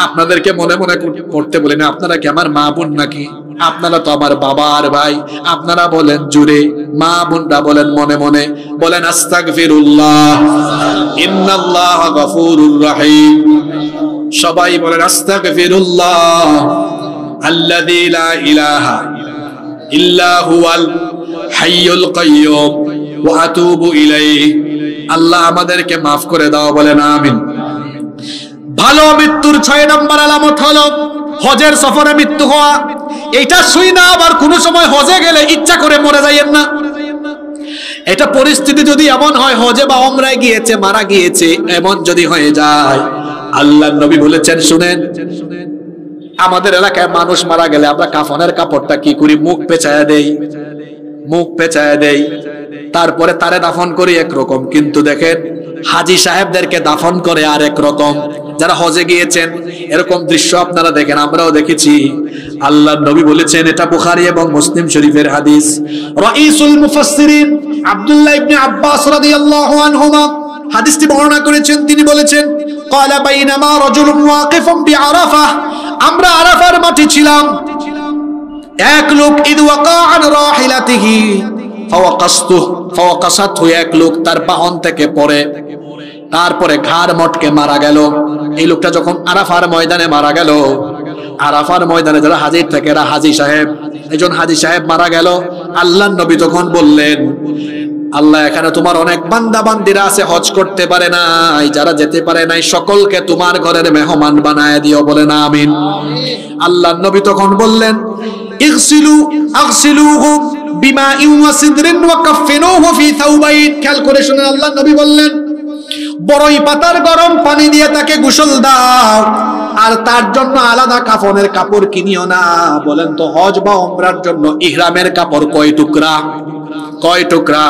আপনাদেরকে মনে মনে করতে বলি না, আপনারা কি আমার মা বোন নাকি? আপনারা তো আমার বাবা আর ভাই। আপনারা বলেন জুড়ে, মা বোনরা বলেন মনে মনে, বলেন আস্তাগফিরুল্লাহ, ইন্নাল্লাহা গফুরুর রহিম। সবাই বলেন আস্তাগফিরুল্লাহ আল্লাযী লা ইলাহা ইল্লা হুয়াল হাইয়ুল কাইয়্যুম ওয়া আতুবু ইলাইহি। আল্লাহ আমাদেরকে maaf করে দাও, বলেন আমিন। ভালো মৃত্যুর 6 নম্বর আলামত হলো হজের সফরে মৃত্যু হওয়া। এটা শুই না আবার কোন সময় হজে গেলে ইচ্ছা করে মরে যাইয়েন না। এটা পরিস্থিতি যদি এমন হয় হজে বা উমরায় গিয়েছে মারা গিয়েছে, এমন যদি হয়ে যায়, আল্লাহর নবী বলেছেন, শুনেন, আমাদের এলাকায় মানুষ মারা গেলে আমরা কাফনের কাপড়টা কি করি? মুখ পেঁচায়া দেই, মুখ পেঁচায়া দেই, তারপরে তারে দাফন করি একরকম। কিন্তু দেখেন হাজী সাহেবদেরকে দাফন করে আরেক রকম। যারা হজে গিয়েছেন এরকম দৃশ্য আপনারা দেখেন, আমরাও দেখেছি। আল্লাহর নবী বলেছেন, এটা বুখারী এবং মুসলিম শরীফের হাদিস। রাইসুল মুফাসসিরিন আব্দুল্লাহ ইবনে আব্বাস রাদিয়াল্লাহু আনহুমা হাদিসটি বর্ণনা করেছেন। তিনি বলেছেন, ক্বালা বাইনামা রাজুলুন ওয়াকিফুন বিআরাফা, আমরা আরাফার মাঠে ছিলাম, এক লোক ইদ ওয়াকা আন রাহিলাতিহি ফাওয়াকাসাতহু, এক লোক তার বাহন থেকে পড়ে, তারপরে ঘাড় মটকে মারা গেল। এই লোকটা যখন আরাফার ময়দানে মারা গেল, আরাফার ময়দানে যারা হাজির থাকে এরা হাজী সাহেব, একজন হাজী সাহেব মারা গেল। আল্লাহর নবী তখন বললেন, আল্লাহ এখানে তোমার অনেক বান্দা বান্দিরা আছে হজ করতে পারে নাই, যারা যেতে পারে নাই সকলকে তোমার ঘরের মেহমান বানায় দিও, বলে না আমিন। আল্লাহর নবী তখন বললেন, আগসিলুহু বিমাইন ওয়া সিদরিন ওয়া কাফিনুহু ফি থাওবাইন। খেয়াল করে শুনুন, আল্লাহর নবী বললেন, বড়ই পাতার গরম পানি দিয়ে তাকে গোসল দাও, আর তার জন্য আলাদা কাফনের কাপড় কিনিও না। বলেন তো হজ বা উমরার জন্য ইহরামের কাপড় কয় টুকরা? কয় টুকরা?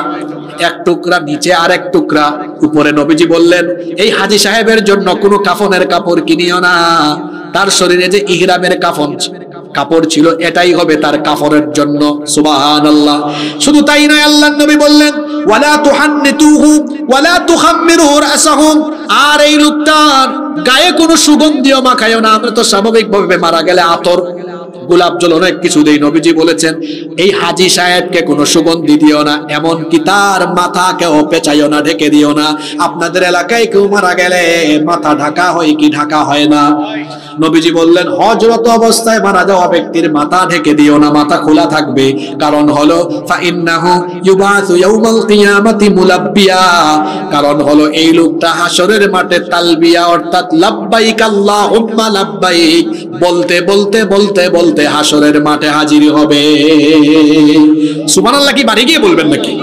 এক টুকরা, নিচে আর এক টুকরা, উপরে। নবীজি বললেন, এই হাজী সাহেবের জন্য কোনো কাফনের কাপড় কিনিও না, তার শরীরে যে ইহরামের কাপড় ছিল এটাই হবে তার কাফনের জন্য। সুবহানাল্লাহ। শুধু তাই নয়, আল্লাহর নবী বললেন, ওয়ালা তুহান্নিতুহু ওয়ালা তুখাম্মিরু রাসাহু, আর এই লোকটার গায়ে কোনো সুগন্ধিও মাখায়ও না। আমরা তো স্বাভাবিকভাবে মারা গেলে আতর, গোলাপ জল, অনেক কিছু দেই। নবীজি বলেছেন, এই হাজী সাহেবকে কোনো সুগন্ধি দিও না, এমনকি তার মাথাকেও পেঁচাইও না, ঢেকে দিও না। আপনাদের এলাকায় কেউ মারা গেলে মাথা ঢাকা হয় কি ঢাকা হয় না? নবীজি বললেন, হজরত অবস্থায় মারা যাওয়া ব্যক্তির মাথা ঢেকে দিও না, মাথা খোলা থাকবে। কারণ হলো ফাইন্নাহু ইউবাসু ইয়াউমাল কিয়ামাতি মুলাব্বিয়া, কারণ হলো এই লোকটা হাসরের মাঠে তালবিয়া অর্থাৎ লাব্বাইক আল্লাহুম্মা লাব্বাইক বলতে বলতে বলতে বলতে হাসরের মাঠে হাজির হবে। সুবহানাল্লাহ কি বাড়ি গিয়ে বলবেন নাকি?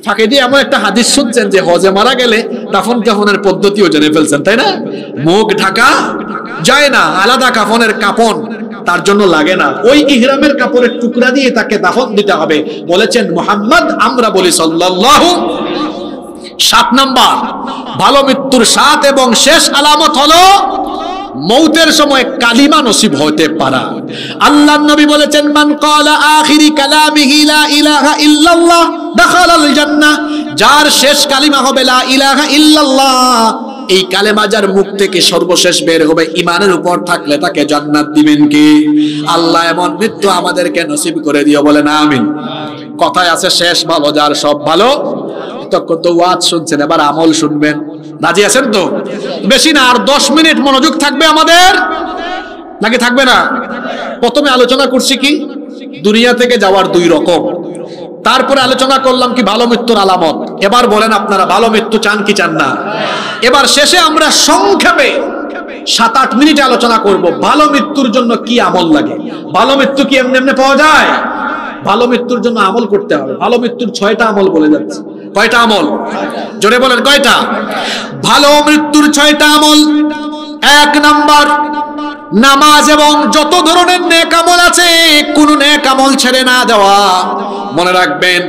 ফাঁকে দিয়ে এমন একটা হাদিস শুনছেন যে হজে মারা গেলে দাফন কাফনের পদ্ধতিও জেনে ফেলছেন, তাই না? মুখ ঢাকা যায় না, আলাদা কাফনের কাফন তার জন্য লাগে না, ওই ইহরামের কাপড়ের টুকরা দিয়ে তাকে দাফন দিতে হবে। বলেছেন মুহাম্মদ, আমরা বলি সাল্লাল্লাহু। 7 নাম্বার, ভালো মৃত্যুর 7 এবং শেষ আলামত হলো মৌতের সময় কালিমা নসিব হতে পারা। আল্লাহর নবী বলেছেন, মান ক্বালা আখিরি কালামিহি লা ইলাহা ইল্লাল্লাহ দাখালাল জান্নাহ, যার শেষ কালিমা হবে লা ইলাহা ইল্লাল্লাহ, এই কালেমা যার মুখ থেকে সর্বশেষ বের হবে ইমানের উপর থাকলে তাকে জান্নাত দিবেন কি? আল্লাহ এমন মৃত্যু আমাদেরকে নসিব করে দিও, বলেন আমিন। কথায় আছে, শেষ ভালো যার সব ভালো। তখন তো ওয়াজ শুনছেন, এবার আমল শুনবেন। রাজি আছেন তো? বেশি না, আর 10 মিনিট মনোযোগ থাকবে আমাদের, নাকি থাকবে না? প্রথমে আলোচনা করছি কি দুনিয়া থেকে যাওয়ার 2 রকম, তারপরে আলোচনা করলাম কি ভালো মৃত্যুর আলামত। এবার বলেন আপনারা ভালো মৃত্যু চান কি চান না? এবার শেষে আমরা সংক্ষেপে 7-8 মিনিটে আলোচনা করব ভালো মৃত্যুর জন্য কি আমল লাগে। ভালো মৃত্যু কি এমনি এমনি পাওয়া যায়? ভালো মৃত্যুর জন্য আমল করতে হবে। ভালো মৃত্যুর 6টা আমল বলে যাচ্ছে। কয়টা আমল? জোরে বলেন, কয়টা? ভালো মৃত্যুর 6টা আমল। 1 নাম্বার, নামাজ এবং যত ধরনের নেক আমল আছে কোন নেক আমল ছেড়ে না যাওয়া। মনে রাখবেন,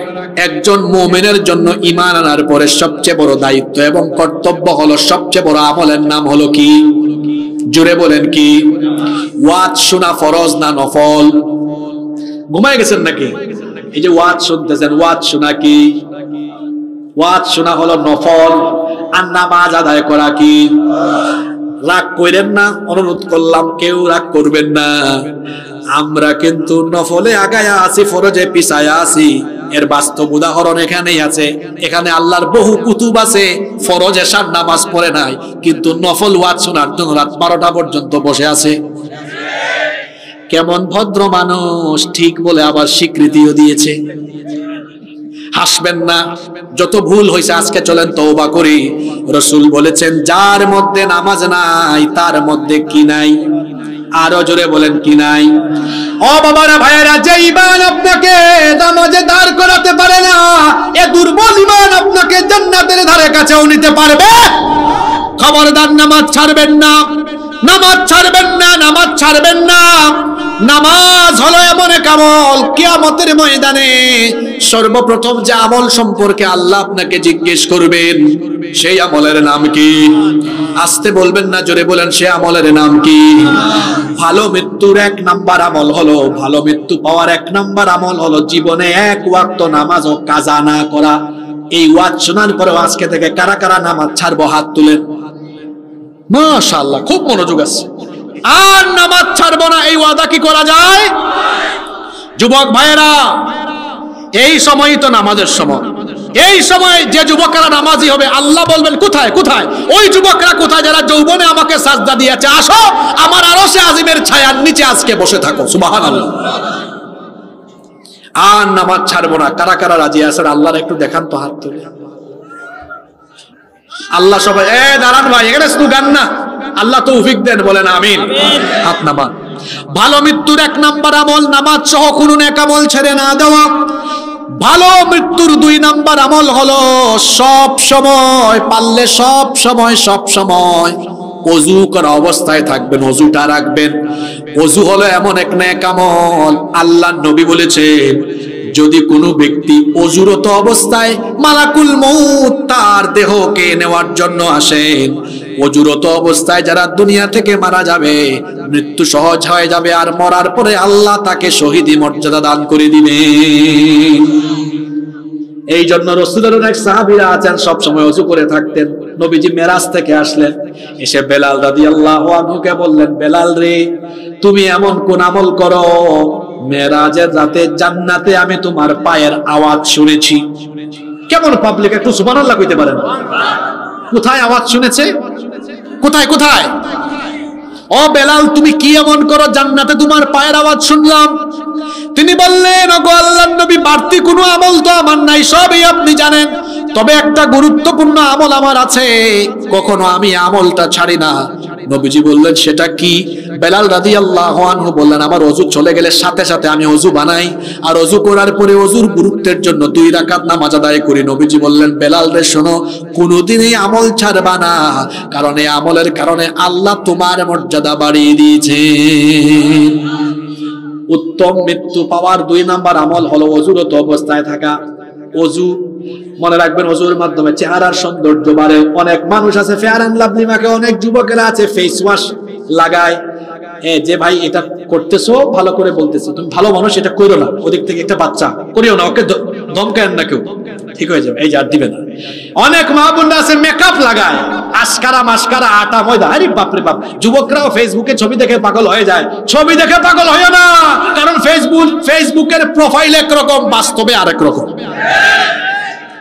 একজন মুমিনের জন্য ঈমান আনার পরে সবচেয়ে বড় দায়িত্ব এবং কর্তব্য হলো, সবচেয়ে বড় আমলের নাম হলো কি? জোরে বলেন কি? ওয়াজ শোনা ফরজ না নফল? ঘুমায় গেছেন নাকি? এই যে ওয়াজ শুনতেছেন, ওয়াজ শোনা কি? ওয়াজ শোনা হলো নফল, আর নামাজ আদায় করা কি? রাগ করেন না, অনুরোধ করলাম, কেউ রাগ করবেন না। আমরা কিন্তু নফলে আগায়া আছি, ফরজে পিছায়া আছি। এর বাস্তব উদাহরণ এখানেই আছে। এখানে আল্লাহর বহু কুতুব আছে, ফরজ এশার নামাজ পড়ে নাই, কিন্তু নফল ওয়াজ শোনার জন্য রাত 12টা পর্যন্ত বসে আছে। কেমন ভদ্র মানুষ, ঠিক বলে আবার স্বীকৃতিও দিয়েছে। হাসবেন না, যত ভুল হয়েছে আজকে চলেন তওবা করি। রাসূল বলেছেন, যার মধ্যে নামাজ নাই তার মধ্যে কি নাই? আরো জোরে বলেন, কি নাই? ও বাবারা, ভাইয়েরা, যে ঈমান আপনাকে নামাজে দাঁড় করাতে পারে না, এ দুর্বল ঈমান আপনাকে জান্নাতের ধারে কাছেও নিতে পারবে। খবরদার নামাজ ছাড়বেন না, নামাজ ছাড়বেন না, নামাজ ছাড়বেন না। নামাজ হলো এমন এক আমল, কিয়ামতের ময়দানে সর্বপ্রথম যে আমল সম্পর্কে আল্লাহ আপনাকে জিজ্ঞেস করবেন সেই আমলের নাম কি? আস্তে বলবেন না, জোরে বলেন, সে আমলের নাম কি? ভালো মৃত্যুর 1 নাম্বার আমল হলো, ভালো মৃত্যু পাওয়ার 1 নাম্বার আমল হলো জীবনে 1 ওয়াক্ত নামাজও কাজা না করা। এই ওয়াজ শোনার পরে আজকে থেকে কারা কারা নামাজ ছাড়বো হাত তুলেন। মাশাআল্লাহ, খুব মনোযোগ আছে। আর নামাজ ছাড়বো না, এই ওয়াদা কি করা যায়? যুবক ভাইয়েরা, এই সময়ই তো নামাজের সময়। এই সময় যে যুবকরা নামাজি হবে আল্লাহ বলবেন কোথায় কোথায়? ওই যুবকরা কোথায় যারা যৌবনে আমাকে সাজদা দিয়েছে? আসো আমার আরশে আজিমের ছায়ার নিচে আজকে বসে থাকো। সুবহানাল্লাহ। আর নামাজ ছাড়বো না, কারা কারা রাজি আছেন? আল্লাহর একটু দেখান তো হাত তুলে। আল্লাহ সবাই দাঁড়ান ভাই, এখানে স্লোগান না, আল্লাহ তৌফিক দেন, বলেন আমিন। হাত নামান। ভালো মৃত্যুর 1 নাম্বার আমল নামাজ সহ কোনো নেক আমল ছেড়ে না দেওয়া। ভালো মৃত্যুর 2 নাম্বার আমল হলো সব সময়, পারলে সব সময় ওযু করা অবস্থায় থাকবেন, ওযুটা রাখবেন। ওযু হলো এমন এক নেক আমল, আল্লাহর নবী বলেছেন যদি কোনো ব্যক্তি ওযুরত অবস্থায় মালাকুল মউত তার দেহকে নেওয়ার জন্য আসেন, ওযুরত অবস্থায় যারা দুনিয়া থেকে মারা যাবে, মৃত্যু সহজ হয়ে যাবে, আর মরার পরে আল্লাহ তাকে শহীদি মর্যাদা দান করে দিবেন। এই জন্য রাসূলের অনেক সাহাবীরা আছেন সব সময় ওযু করে থাকতেন। নবীজি মেরাজ থেকে আসলেন, এসে বেলাল রাদিয়াল্লাহু আনহুকে বললেন, বেলাল রে, তুমি এমন কোন আমল করো মেরাজের রাতে জান্নাতে আমি তোমার পায়ের আওয়াজ শুনেছি। কেমন পাবলিক, একটু সুবহানাল্লাহ কইতে পারেন? কোথায় আওয়াজ শুনেছে? কোথায় কোথায়? ও বেলাল, তুমি কি এমন করো জান্নাতে তোমার পায়ের আওয়াজ শুনলাম? তিনি বললেন, ওগো আল্লাহর নবী, বাড়তি কোনো আমল তো আমার নাই, সবই আপনি জানেন, তবে একটা গুরুত্বপূর্ণ আমল আমার আছে, কখনো আমি আমলটা ছাড়ি না। নবীজি বললেন, সেটা কি? বেলাল রাদিয়াল্লাহু আনহু বললেন, আমার ওযু চলে গেলে সাথে সাথে আমি ওযু বানাই, আর ওযু করার পরে ওযুর গুরুত্বের জন্য 2 রাকাত নামাজ আদায় করি। নবীজি বললেন, বেলাল রে শোনো, কোনোদিনই আমল ছাড়বা না, কারণ এই আমলের কারণে আল্লাহ তোমার মর্যাদা বাড়িয়ে দিয়েছে। উত্তম মৃত্যু পাওয়ার 2 নাম্বার আমল হলো ওযুরত অবস্থায় থাকা। ওযু মনে রাখবেন, ওযুর মাধ্যমে চেহারার সৌন্দর্য বাড়ে। অনেক মানুষ আছে ফেয়ার এন্ড লাভলি মাখে, অনেক যুবকেরা আছে ফেস ওয়াশ লাগায়। যে ভাই এটা করতেছো, ভালো করে বলতেছি, তুমি ভালো মানুষ, এটা করো না, ওদিক থেকে একটা বাচ্চা করিও না, ওকে ধমকায়েন না কেউ, ঠিক হয়ে যাবে, এই যে আর দিবে না। অনেক মা বোনরা আছে মেকআপ লাগায়, আশকারা মাস্কারা আটা ময়দা, আরে বাপরে বাপ। যুবকরাও ফেসবুকে ছবি দেখে পাগল হয়ে যায়। ছবি দেখে পাগল হয় না, কারণ ফেসবুকের প্রোফাইল একরকম, বাস্তবে আরেক রকম।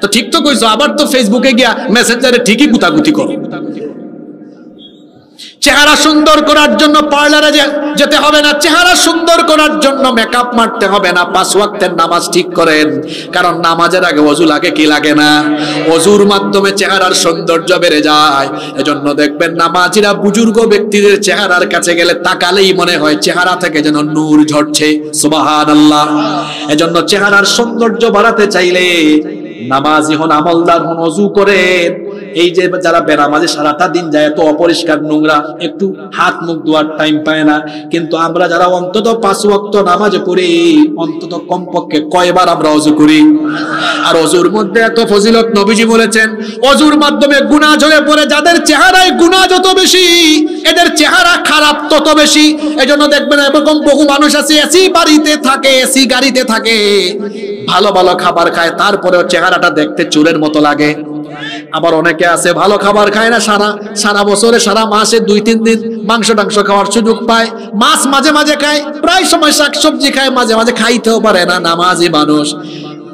তো ঠিক তো কইছো, আবার তো ফেসবুকে গিয়া মেসেঞ্জারে ঠিকই গুতাগুতি করো। চেহারা সুন্দর করার জন্য পার্লারে যেতে হবে না, চেহারা সুন্দর করার জন্য মেকআপ মারতে হবে না। 5 ওয়াক্তের নামাজ ঠিক করেন, কারণ নামাজের আগে ওযু লাগে কি লাগে না? ওযুর মাধ্যমে চেহারার সৌন্দর্য বেড়ে যায়। এজন্য দেখবেন নামাজিরা বুজুর্গ ব্যক্তিদের চেহারার কাছে গেলে তাকালেই মনে হয় চেহারা থেকে যেন নূর ঝরছে। সুবহানাল্লাহ। এজন্য চেহারার সৌন্দর্য বাড়াতে চাইলে নামাজি হন, আমলদার হন, ওযু করেন। এই যে যারা বেনামাজি সারাটা দিন যায়, এত অপরিষ্কার নোংরা, একটু হাত মুখ ধোয়ার টাইম পায় না, কিন্তু আমরা যারা অন্তত 5 ওয়াক্ত নামাজ পড়ি, অন্তত কমপক্ষে কয়বার আমরা ওযু করি? আর ওযুর মধ্যে এত ফজিলত, নবীজি বলেছেন ওযুর মাধ্যমে গুনাহ ঝরে পড়ে। যাদের চেহারায় গুনাহ যত বেশি, এদের চেহারা খারাপ তত বেশি। এজন্য দেখবেন এরকম বহু মানুষ আছে এসি বাড়িতে থাকে, এসি গাড়িতে থাকে, ভালো ভালো খাবার খায়, তারপরেও চেহারাটা দেখতে চুলের মতো লাগে। আবার অনেকে আছে ভালো খাবার খায় না, সারা বছরে সারা মাসে 2-3 দিন মাংস টাংস খাওয়ার সুযোগ পায়, মাছ মাঝে মাঝে খায়, প্রায় সময় শাকসবজি খায়, মাঝে মাঝে খাইতেও পারে না, নামাজি মানুষ।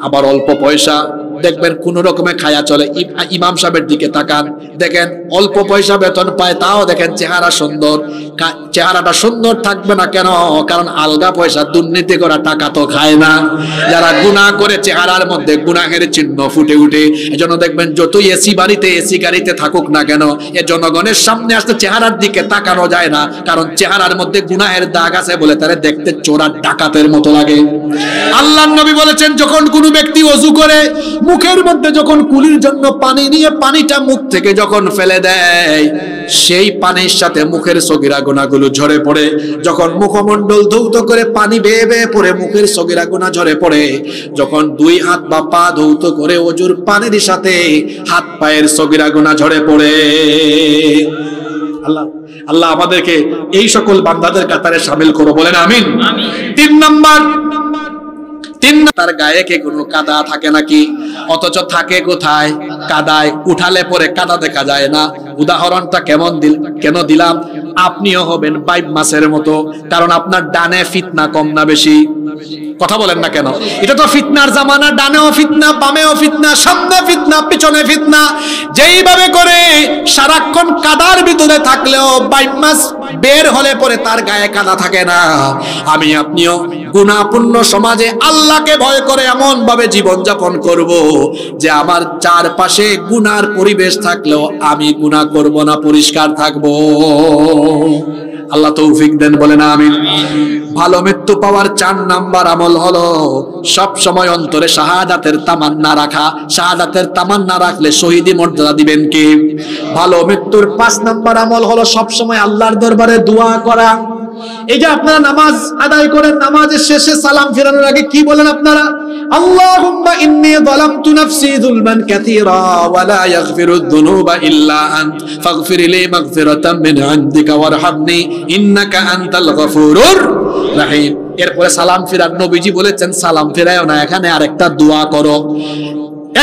আবার অল্প পয়সা, দেখবেন কোন রকমে খায়া চলে। ইমাম সাহেবের দিকে তাকান, দেখেন অল্প পয়সা বেতন পায়, তাও দেখেন চেহারা সুন্দর। চেহারাটা সুন্দর থাকবে না কেন? কারণ আলগা পয়সা দুর্নীতি করা টাকা তো খায় না। যারা গুনাহ করে চেহারার মধ্যে গুনাহের চিহ্ন ফুটে উঠে। এজন্য দেখবেন যতই এসি বাড়িতে এসি গাড়িতে থাকুক না কেন, এ জনগণের সামনে আসতে চেহারার দিকে তাকানো যায় না, কারণ চেহারার মধ্যে গুনাহের দাগ আছে বলে তারা দেখতে চোরার ডাকাতের মতো লাগে। আল্লাহর নবী বলেছেন, যখন কোনো ব্যক্তি ওযু করে, মুখের মধ্যে যখন কুলির জন্য পানি নিয়ে পানিটা মুখ থেকে যখন ফেলে দেয়, সেই পানির সাথে মুখের সগীরা গুনাহগুলো ঝরে পড়ে। যখন মুখমণ্ডল ধৌত করে পানি বেয়ে বেয়ে পড়ে মুখের সগীরা গুনাহ ঝরে পড়ে, যখন দুই হাত বা পা ধৌত করে ওজুর পানির সাথে হাত পায়ের সগীরা গুনাহ ঝরে পড়ে। আল্লাহ আল্লাহ আমাদেরকে এই সকল বান্দাদের কাতারে শামিল করো, বলেন আমিন। 3 নাম্বার, তার গায়ে কে কোনো কাদা থাকে নাকি? অথচ থাকে কোথায়? কাদায়। উঠালে পরে কাদা দেখা যায় না। উদাহরণটা কেন দিলাম? আপনিও হবেন 5 মাসের মতো, কারণ আপনার ডানে ফিতনা কম না বেশি? কথা বলেন না কেন? এটা তো ফিতনার জামানা, ডানেও ফিতনা, বামেও ফিতনা, সামনে ফিতনা, পিছনে ফিতনা। যেইভাবে করে সারাক্ষণ কাদার ভিতরে থাকলেও 22 মাস বের হলে পরে তার গায়ে কাদা থাকে না, আমি আপনিও গুনাহপূর্ণ সমাজে আল্লাহকে ভয় করে এমন ভাবে জীবন যাপন করব যে আমার চারপাশে গুনার পরিবেশ থাকলেও আমি গুনাহ করব না, পরিষ্কার থাকব। আল্লাহ তৌফিক দেন, বলেন আমিন। ভালো মৃত্যু পাওয়ার 4 নাম্বার আমল হলো সব সময় অন্তরে শাহাদাতের তামান্না রাখা। শাহাদাতের তামান্না রাখলে শহীদি মর্যাদা দিবেন কে? ভালো মৃত্যুর 5 নাম্বার আমল হলো সব সময় আল্লাহর দরবারে দোয়া করা। এই যে আপনারা নামাজ আদায় করেন, নামাজের শেষে সালাম ফেরানোর আগে কি বলেন আপনারা? আল্লাহুম্মা ইন্নী যালামতু নাফসি যুলমান কাসীরা ওয়া লা ইয়াগফিরুদ যুনুবা ইল্লা আনত ফাগফির লি মাগফিরাতাম মিন ইনদিকা ওয়ারহামনি ইন্নাকা আনতাল গফুরুর রহিম। এরপরে সালাম ফেরান। নবীজি বলেছেন সালাম ফেরায়ও না, এখানে আরেকটা দোয়া করো।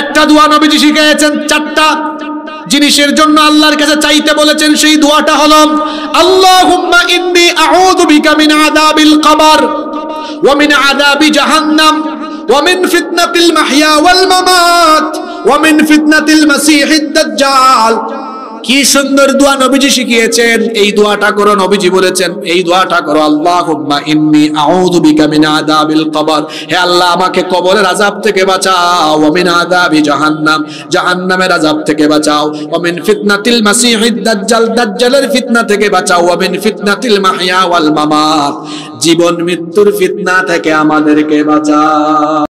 একটা দোয়া নবীজি শিখিয়েছেন, 4টা জিনিসের জন্য আল্লাহর কাছে চাইতে বলেছেন। সেই দোয়াটা হলো আল্লাহুম্মা ইন্নী আউযু বিকা মিন আযাবিল কবর ওয়া মিন আযাবি জাহান্নাম ওয়া মিন ফিতনাতিল মাহইয়া ওয়াল মামাত ওয়া মিন ফিতনাতিল মাসিহিদ দাজ্জাল। কি সুন্দর দোয়া নবীজি শিখিয়েছেন। এই দোয়াটা করো। নবীজি বলেছেন এই দোয়াটা করো, আল্লাহুম্মা ইন্নী আউযু বিকা মিন আযাবিল কবর, হে আল্লাহ আমাকে কবরের আযাব থেকে বাঁচাও। ওয়া মিন আযাবি জাহান্নাম, জাহান্নামের আযাব থেকে বাঁচাও। ওয়া মিন ফিতনাতিল মাসিহিদ দাজ্জাল, দাজ্জালের ফিতনা থেকে বাঁচাও। ওয়া মিন ফিতনাতিল মাহইয়া ওয়াল মামাত, জীবন মৃত্যুর ফিতনা থেকে আমাদেরকে বাঁচাও।